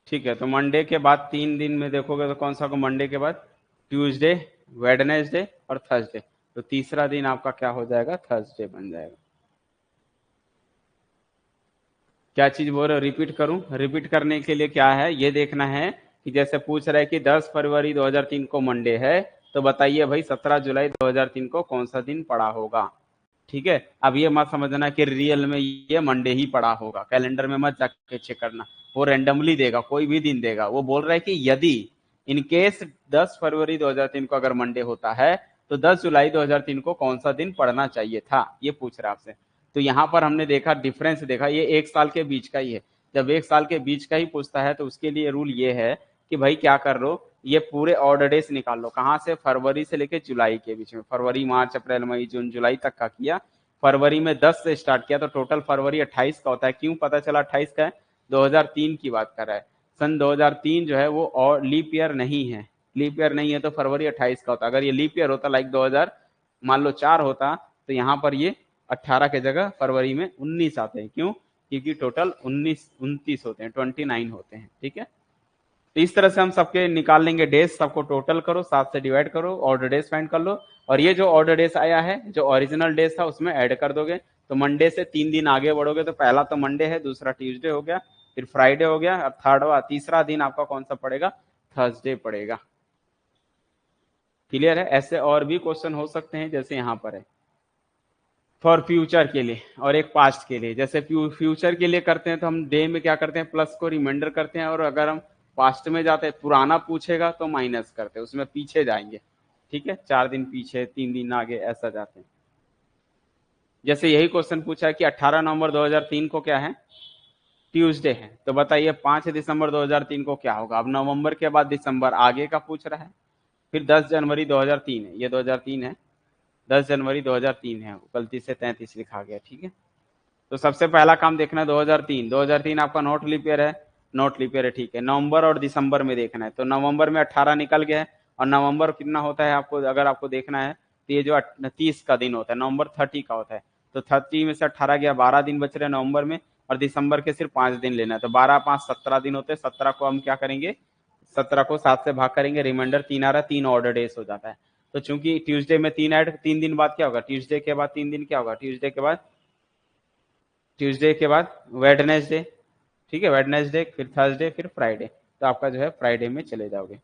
ठीक है, तो मंडे के बाद 3 दिन में देखोगे तो कौन सा को, मंडे के बाद ट्यूसडे, वेडनेसडे और थर्सडे, तो तीसरा दिन आपका क्या हो जाएगा, थर्सडे बन जाएगा। क्या चीज बोल रहे हो, रिपीट करूं, रिपीट करने के लिए क्या है, ये देखना है कि जैसे पूछ रहा है कि 10 फरवरी 2003 को मंडे है, तो बताइए भाई 17 जुलाई 2003 को कौन सा दिन पड़ा होगा, ठीक है। अब ये मत समझना कि रियल में ये मंडे ही पड़ा होगा, कैलेंडर में मत जाके चेक करना, वो रेंडमली देगा, कोई भी दिन देगा, वो बोल रहा है कि यदि इन केस 10 फरवरी 2003 को अगर मंडे होता है, तो 10 जुलाई 2003 को कौन सा दिन पड़ना चाहिए था, ये पूछ रहा है आपसे। तो यहाँ पर हमने देखा डिफरेंस, देखा ये 1 साल के बीच का ही है, जब 1 साल के बीच का ही पूछता है तो उसके लिए रूल ये है कि भाई क्या कर लो, ये पूरे ऑर्डर डेज निकाल लो, कहाँ से, फरवरी से लेके जुलाई के बीच में, फरवरी मार्च अप्रैल मई जून जुलाई तक का किया, फरवरी में 10 से स्टार्ट किया, तो टोटल फरवरी 28 का होता है, क्यों पता चला 28 का है, 2003 की बात कर रहा है, सन 2003 जो है वो और लीप ईयर नहीं है, लीप ईयर नहीं है तो फरवरी 28 का होता, अगर ये लीप ईयर होता लाइक 2000 मान लो 4 होता, तो यहाँ पर ये 18 के जगह फरवरी में 19 आते हैं, क्यों, क्योंकि टोटल 29 होते हैं, 29 होते हैं, ठीक है। तो इस तरह से हम सबके निकाल लेंगे डेज, सबको टोटल करो, 7 से डिवाइड करो, ऑर्डर डेज फाइंड कर लो, और ये जो ऑर्डर डेज आया है, जो ओरिजिनल डेज था उसमें ऐड कर दोगे, तो मंडे से 3 दिन आगे बढ़ोगे, तो पहला तो मंडे है, दूसरा ट्यूसडे हो गया, फिर फ्राइडे हो गया, अब तीसरा दिन आपका कौन सा पड़ेगा, थर्सडे पड़ेगा। क्लियर है, ऐसे और भी क्वेश्चन हो सकते हैं जैसे यहाँ पर है। फॉर फ्यूचर के लिए और एक पास्ट के लिए। जैसे फ्यूचर के लिए करते हैं तो हम डे में क्या करते हैं, प्लस को रिमाइंडर करते हैं, और अगर हम पास्ट में जाते हैं, पुराना पूछेगा तो माइनस करते हैं, उसमें पीछे जाएंगे। ठीक है, 4 दिन पीछे, 3 दिन आगे, ऐसा जाते हैं। जैसे यही क्वेश्चन पूछा है कि 18 नवंबर 2003 को क्या है, ट्यूसडे है, तो बताइए 5 दिसंबर 2003 को क्या होगा। अब नवंबर के बाद दिसंबर आगे का पूछ रहा है। फिर 10 जनवरी 2003 है, ये 2003 है, 10 जनवरी 2003 है, गलती से 33 लिखा गया। ठीक है, तो सबसे पहला काम देखना है 2003। 2003 आपका नॉट लीप ईयर है, नॉट लीप ईयर है। ठीक है, नवंबर और दिसंबर में देखना है, तो नवंबर में 18 निकल गया है, और नवंबर कितना होता है आपको, अगर आपको देखना है तो ये जो 30 का दिन होता है, नवंबर 30 का होता है, तो 30 में से 18 गया, 12 दिन बच रहे हैं नवंबर में, और दिसंबर के सिर्फ 5 दिन लेना है, तो 12 5 17 दिन होते हैं। 17 को हम क्या करेंगे, 17 को 7 से भाग करेंगे, रिमाइंडर 3 आ रहा है, 3 ऑर्डर डेज हो जाता है। तो चूंकि ट्यूसडे में 3 ऐड, 3 दिन बाद क्या होगा, ट्यूसडे के बाद 3 दिन क्या होगा, ट्यूसडे के बाद वेडनेसडे। ठीक है, वेडनेसडे, फिर थर्सडे, फिर फ्राइडे, तो आपका जो है फ्राइडे में चले जाओगे।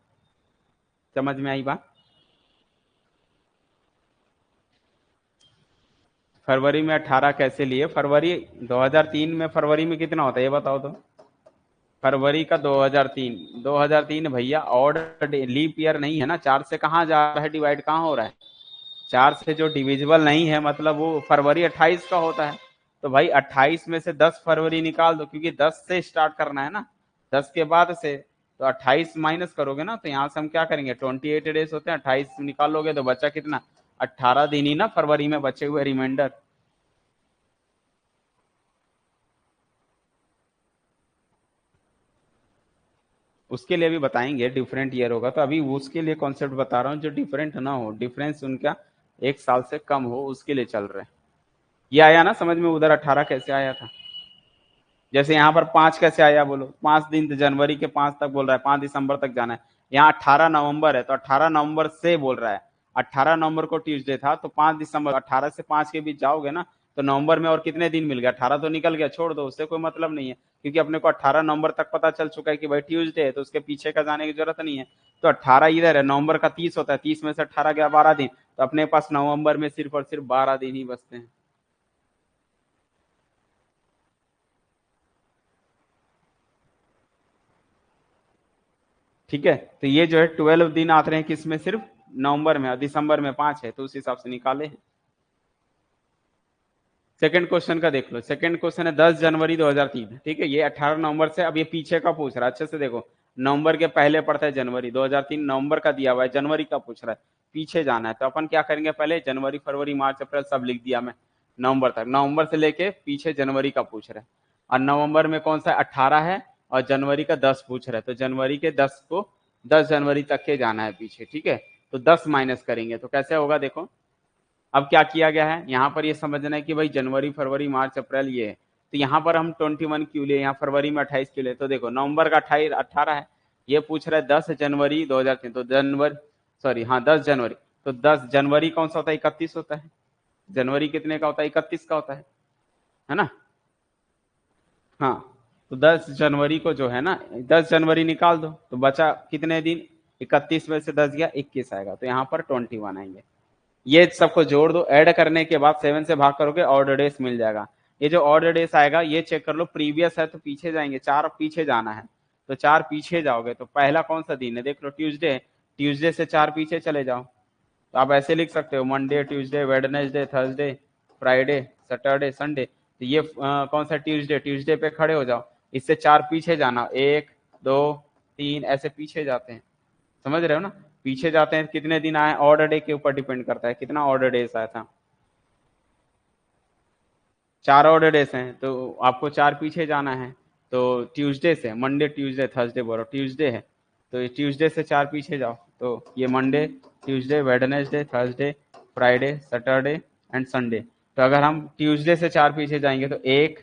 समझ में आई बात। फरवरी में 18 कैसे लिए, फरवरी 2003 में, फरवरी में कितना होता है ये बताओ तो। फरवरी का 2003, 2003 भैया ऑड लीप ईयर नहीं है ना, 4 से कहाँ जा रहा है, डिवाइड कहाँ हो रहा है, 4 से जो डिविजिबल नहीं है, मतलब वो फरवरी 28 का होता है। तो भाई 28 में से 10 फरवरी निकाल दो, क्योंकि 10 से स्टार्ट करना है ना, 10 के बाद से, तो 28 माइनस करोगे ना, तो यहाँ से हम क्या करेंगे, 28 डेज होते हैं, 28 निकालोगे तो बचा कितना, 18 दिन ही ना फरवरी में बचे हुए रिमाइंडर। उसके लिए भी बताएंगे, डिफरेंट ईयर होगा, तो अभी उसके लिए कॉन्सेप्ट बता रहा हूँ जो डिफरेंट ना हो, डिफरेंस उनका 1 साल से कम हो, उसके लिए चल रहे हैं। ये आया ना समझ में, उधर 18 कैसे आया था। जैसे यहाँ पर 5 कैसे आया बोलो, 5 दिन, जनवरी के 5 तक बोल रहा है, 5 दिसंबर तक जाना है। यहाँ 18 नवंबर है, तो 18 नवंबर से बोल रहा है, 18 नवंबर को ट्यूसडे था, तो 5 दिसंबर, 18 से 5 के बीच जाओगे ना, तो नवंबर में और कितने दिन मिल गया, 18 तो निकल गया, छोड़ दो, उससे कोई मतलब नहीं है, क्योंकि अपने को 18 नवंबर तक पता चल चुका है कि भाई ट्यूसडे है, तो उसके पीछे का जाने की जरूरत नहीं है। तो 18 इधर है, नवंबर का 30 होता है, 30 में से 18 गया 12 दिन, तो अपने पास नवंबर में सिर्फ और सिर्फ 12 दिन ही बचते हैं। ठीक है, तो ये जो है 12 दिन आते हैं किसमें, सिर्फ नवंबर में, और दिसंबर में 5 है, तो उस हिसाब से निकाले हैं। सेकंड क्वेश्चन का देख लो, सेकंड क्वेश्चन है 10 जनवरी 2003। ठीक है, ये 18 नवंबर से, अब ये पीछे का पूछ रहा है, अच्छे से देखो, नवंबर के पहले पड़ता है जनवरी, 2003 नवंबर का दिया हुआ है, जनवरी का पूछ रहा है, पीछे जाना है, तो अपन क्या करेंगे, पहले जनवरी फरवरी मार्च अप्रैल सब लिख दिया मैं, नवंबर तक, नवंबर से लेके पीछे जनवरी का पूछ रहा है, और नवंबर में कौन सा 18 है, और जनवरी का 10 पूछ रहा है, तो जनवरी के 10 को 10 जनवरी तक के जाना है पीछे। ठीक है, तो 10 माइनस करेंगे तो कैसे होगा, देखो अब क्या किया गया है, यहाँ पर ये समझना है कि भाई जनवरी फरवरी मार्च अप्रैल ये है, तो यहाँ पर हम 21 क्यों लिए, यहाँ फरवरी में 28 क्यों लिए, तो देखो नवंबर का 28 18 है, ये पूछ रहा है 10 जनवरी 2003, तो जनवरी, सॉरी हाँ 10 जनवरी, तो 10 जनवरी कौन सा होता है, 31 होता है, जनवरी कितने का होता है, 31 का होता है ना। हाँ, तो 10 जनवरी को जो है ना, 10 जनवरी निकाल दो, तो बचा कितने दिन, 31 में से 10 गया 21 आएगा, तो यहाँ पर 21 आएंगे। ये सबको जोड़ दो, ऐड करने के बाद 7 से भाग करोगे, ऑर्डर डेज मिल जाएगा। ये जो ऑर्डर डेज आएगा ये चेक कर लो, प्रीवियस है तो पीछे जाएंगे, 4 पीछे जाना है, तो 4 पीछे जाओगे, तो पहला कौन सा दिन है, देख लो ट्यूसडे, ट्यूसडे से 4 पीछे चले जाओ, तो आप ऐसे लिख सकते हो, Monday Tuesday Wednesday Thursday Friday Saturday Sunday, तो ये कौन सा ट्यूसडे, ट्यूसडे पे खड़े हो जाओ, इससे 4 पीछे जाना, 1 2 3 ऐसे पीछे जाते हैं, समझ रहे हो ना, पीछे जाते हैं, कितने दिन आए, ऑर्डर डे के ऊपर डिपेंड करता है कितना ऑर्डर डेज आया था, 4 ऑर्डर डेज हैं, तो आपको 4 पीछे जाना है, तो ट्यूसडे से, मंडे ट्यूसडे थर्सडे बोलो, ट्यूसडे है, तो ट्यूसडे से 4 पीछे जाओ, तो ये Monday Tuesday Wednesday Thursday Friday Saturday and Sunday, तो अगर हम ट्यूसडे से 4 पीछे जाएंगे तो 1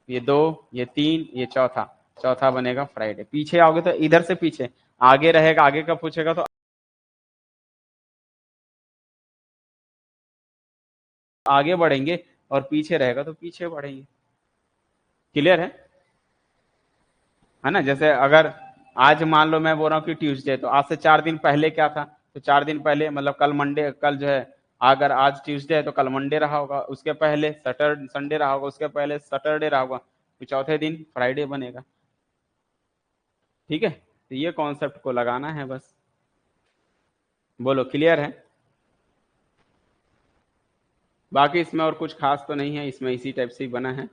ये 2 ये 3 ये चौथा, चौथा बनेगा फ्राइडे, पीछे आओगे तो इधर से पीछे, आगे रहेगा, आगे का पूछेगा तो आगे बढ़ेंगे, और पीछे रहेगा तो पीछे बढ़ेंगे। क्लियर है ना, जैसे अगर आज मान लो मैं बोल रहा हूँ कि ट्यूसडे, तो आज से 4 दिन पहले क्या था, तो 4 दिन पहले मतलब कल मंडे, कल जो है अगर आज ट्यूसडे है तो कल मंडे रहा होगा, उसके पहले सैटरडे संडे रहा होगा, उसके पहले सैटरडे रहा होगा, तो चौथे दिन फ्राइडे बनेगा। ठीक है, तो ये कॉन्सेप्ट को लगाना है बस। बोलो, क्लियर है? बाकी इसमें और कुछ खास तो नहीं है, इसमें इसी टाइप से ही बना है।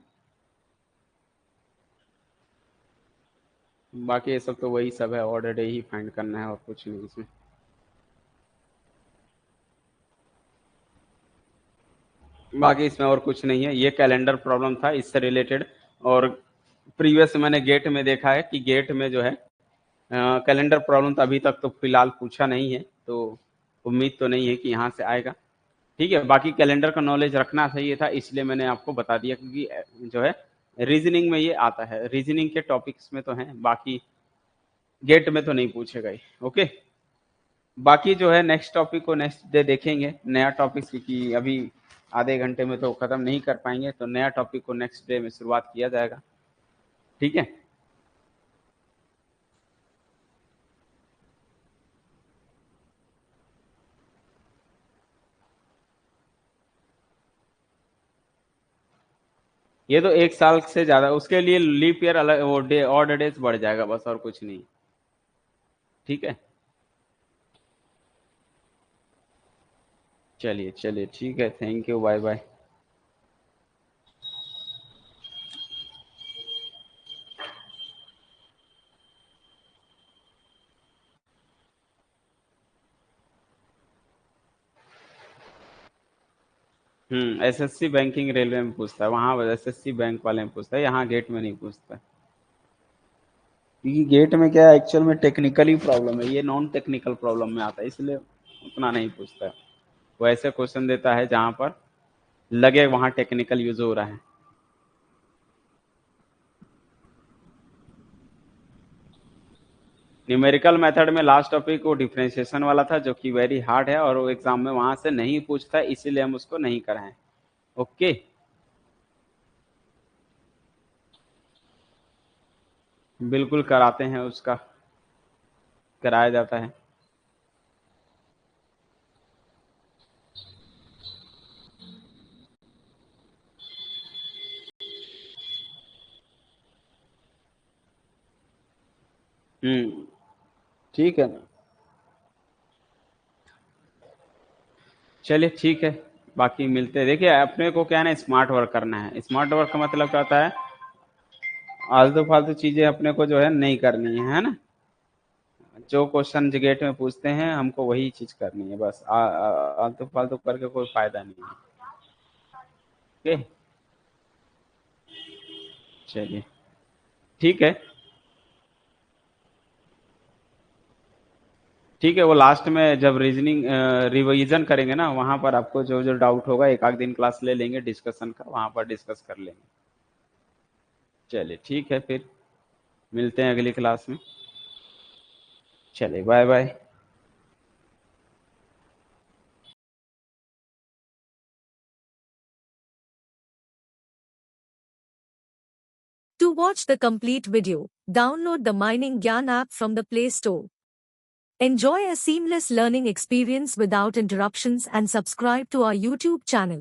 बाकी ये सब तो वही सब है, ऑर्डर डे ही फाइंड करना है और कुछ नहीं इसमें। बाकी इसमें और कुछ नहीं है, ये कैलेंडर प्रॉब्लम था इससे रिलेटेड। और प्रीवियस मैंने गेट में देखा है कि गेट में जो है कैलेंडर प्रॉब्लम तो अभी तक तो फिलहाल पूछा नहीं है, तो उम्मीद तो नहीं है कि यहाँ से आएगा। ठीक है, बाकी कैलेंडर का नॉलेज रखना चाहिए था, इसलिए मैंने आपको बता दिया, क्योंकि जो है रीजनिंग में ये आता है, रीजनिंग के टॉपिक्स में तो है, बाकी गेट में तो नहीं पूछेगा ही। ओके, बाकी जो है नेक्स्ट टॉपिक को नेक्स्ट डे देखेंगे, नया टॉपिक, क्योंकि अभी आधे घंटे में तो खत्म नहीं कर पाएंगे, तो नया टॉपिक को नेक्स्ट डे में शुरुआत किया जाएगा। ठीक है, ये तो एक साल से ज्यादा, उसके लिए लीप ईयर अलग, वो डे ऑड डेज बढ़ जाएगा बस, और कुछ नहीं। ठीक है, चलिए चलिए, ठीक है, thank you, bye bye. SSC banking railway में पूछता है, वहां एसएससी बैंक वाले में पूछता है, यहाँ गेट में नहीं पूछता है। क्योंकि गेट में क्या है, एक्चुअल में टेक्निकली प्रॉब्लम है, ये नॉन टेक्निकल प्रॉब्लम में आता है, इसलिए उतना नहीं पूछता है। वो ऐसे क्वेश्चन देता है जहां पर लगे वहां टेक्निकल यूज हो रहा है। न्यूमेरिकल मेथड में लास्ट टॉपिक वो डिफरेंशिएशन वाला था, जो कि वेरी हार्ड है, और वो एग्जाम में वहां से नहीं पूछता है, इसीलिए हम उसको नहीं कराएं। ओके, बिल्कुल कराते हैं, उसका कराया जाता है। ठीक है ना, चलिए ठीक है, बाकी मिलते हैं। देखिए, अपने को क्या है ना, स्मार्ट वर्क करना है। स्मार्ट वर्क का मतलब क्या होता है, आलतू फालतू चीजें अपने को जो है नहीं करनी है ना। जो क्वेश्चन गेट में पूछते हैं हमको वही चीज करनी है बस, आलतू फालतू करके कोई फायदा नहीं है। ओके, चलिए, ठीक है। ठीक है, वो लास्ट में जब रीजनिंग रिवीजन करेंगे ना, वहां पर आपको जो जो डाउट होगा, एक आध दिन क्लास ले लेंगे डिस्कशन का, वहां पर डिस्कस कर लेंगे। चलिए ठीक है, फिर मिलते हैं अगली क्लास में। चलिए, bye bye. To watch the complete video, download the Mining Gyan app from the Play Store. Enjoy a seamless learning experience without interruptions and subscribe to our YouTube channel.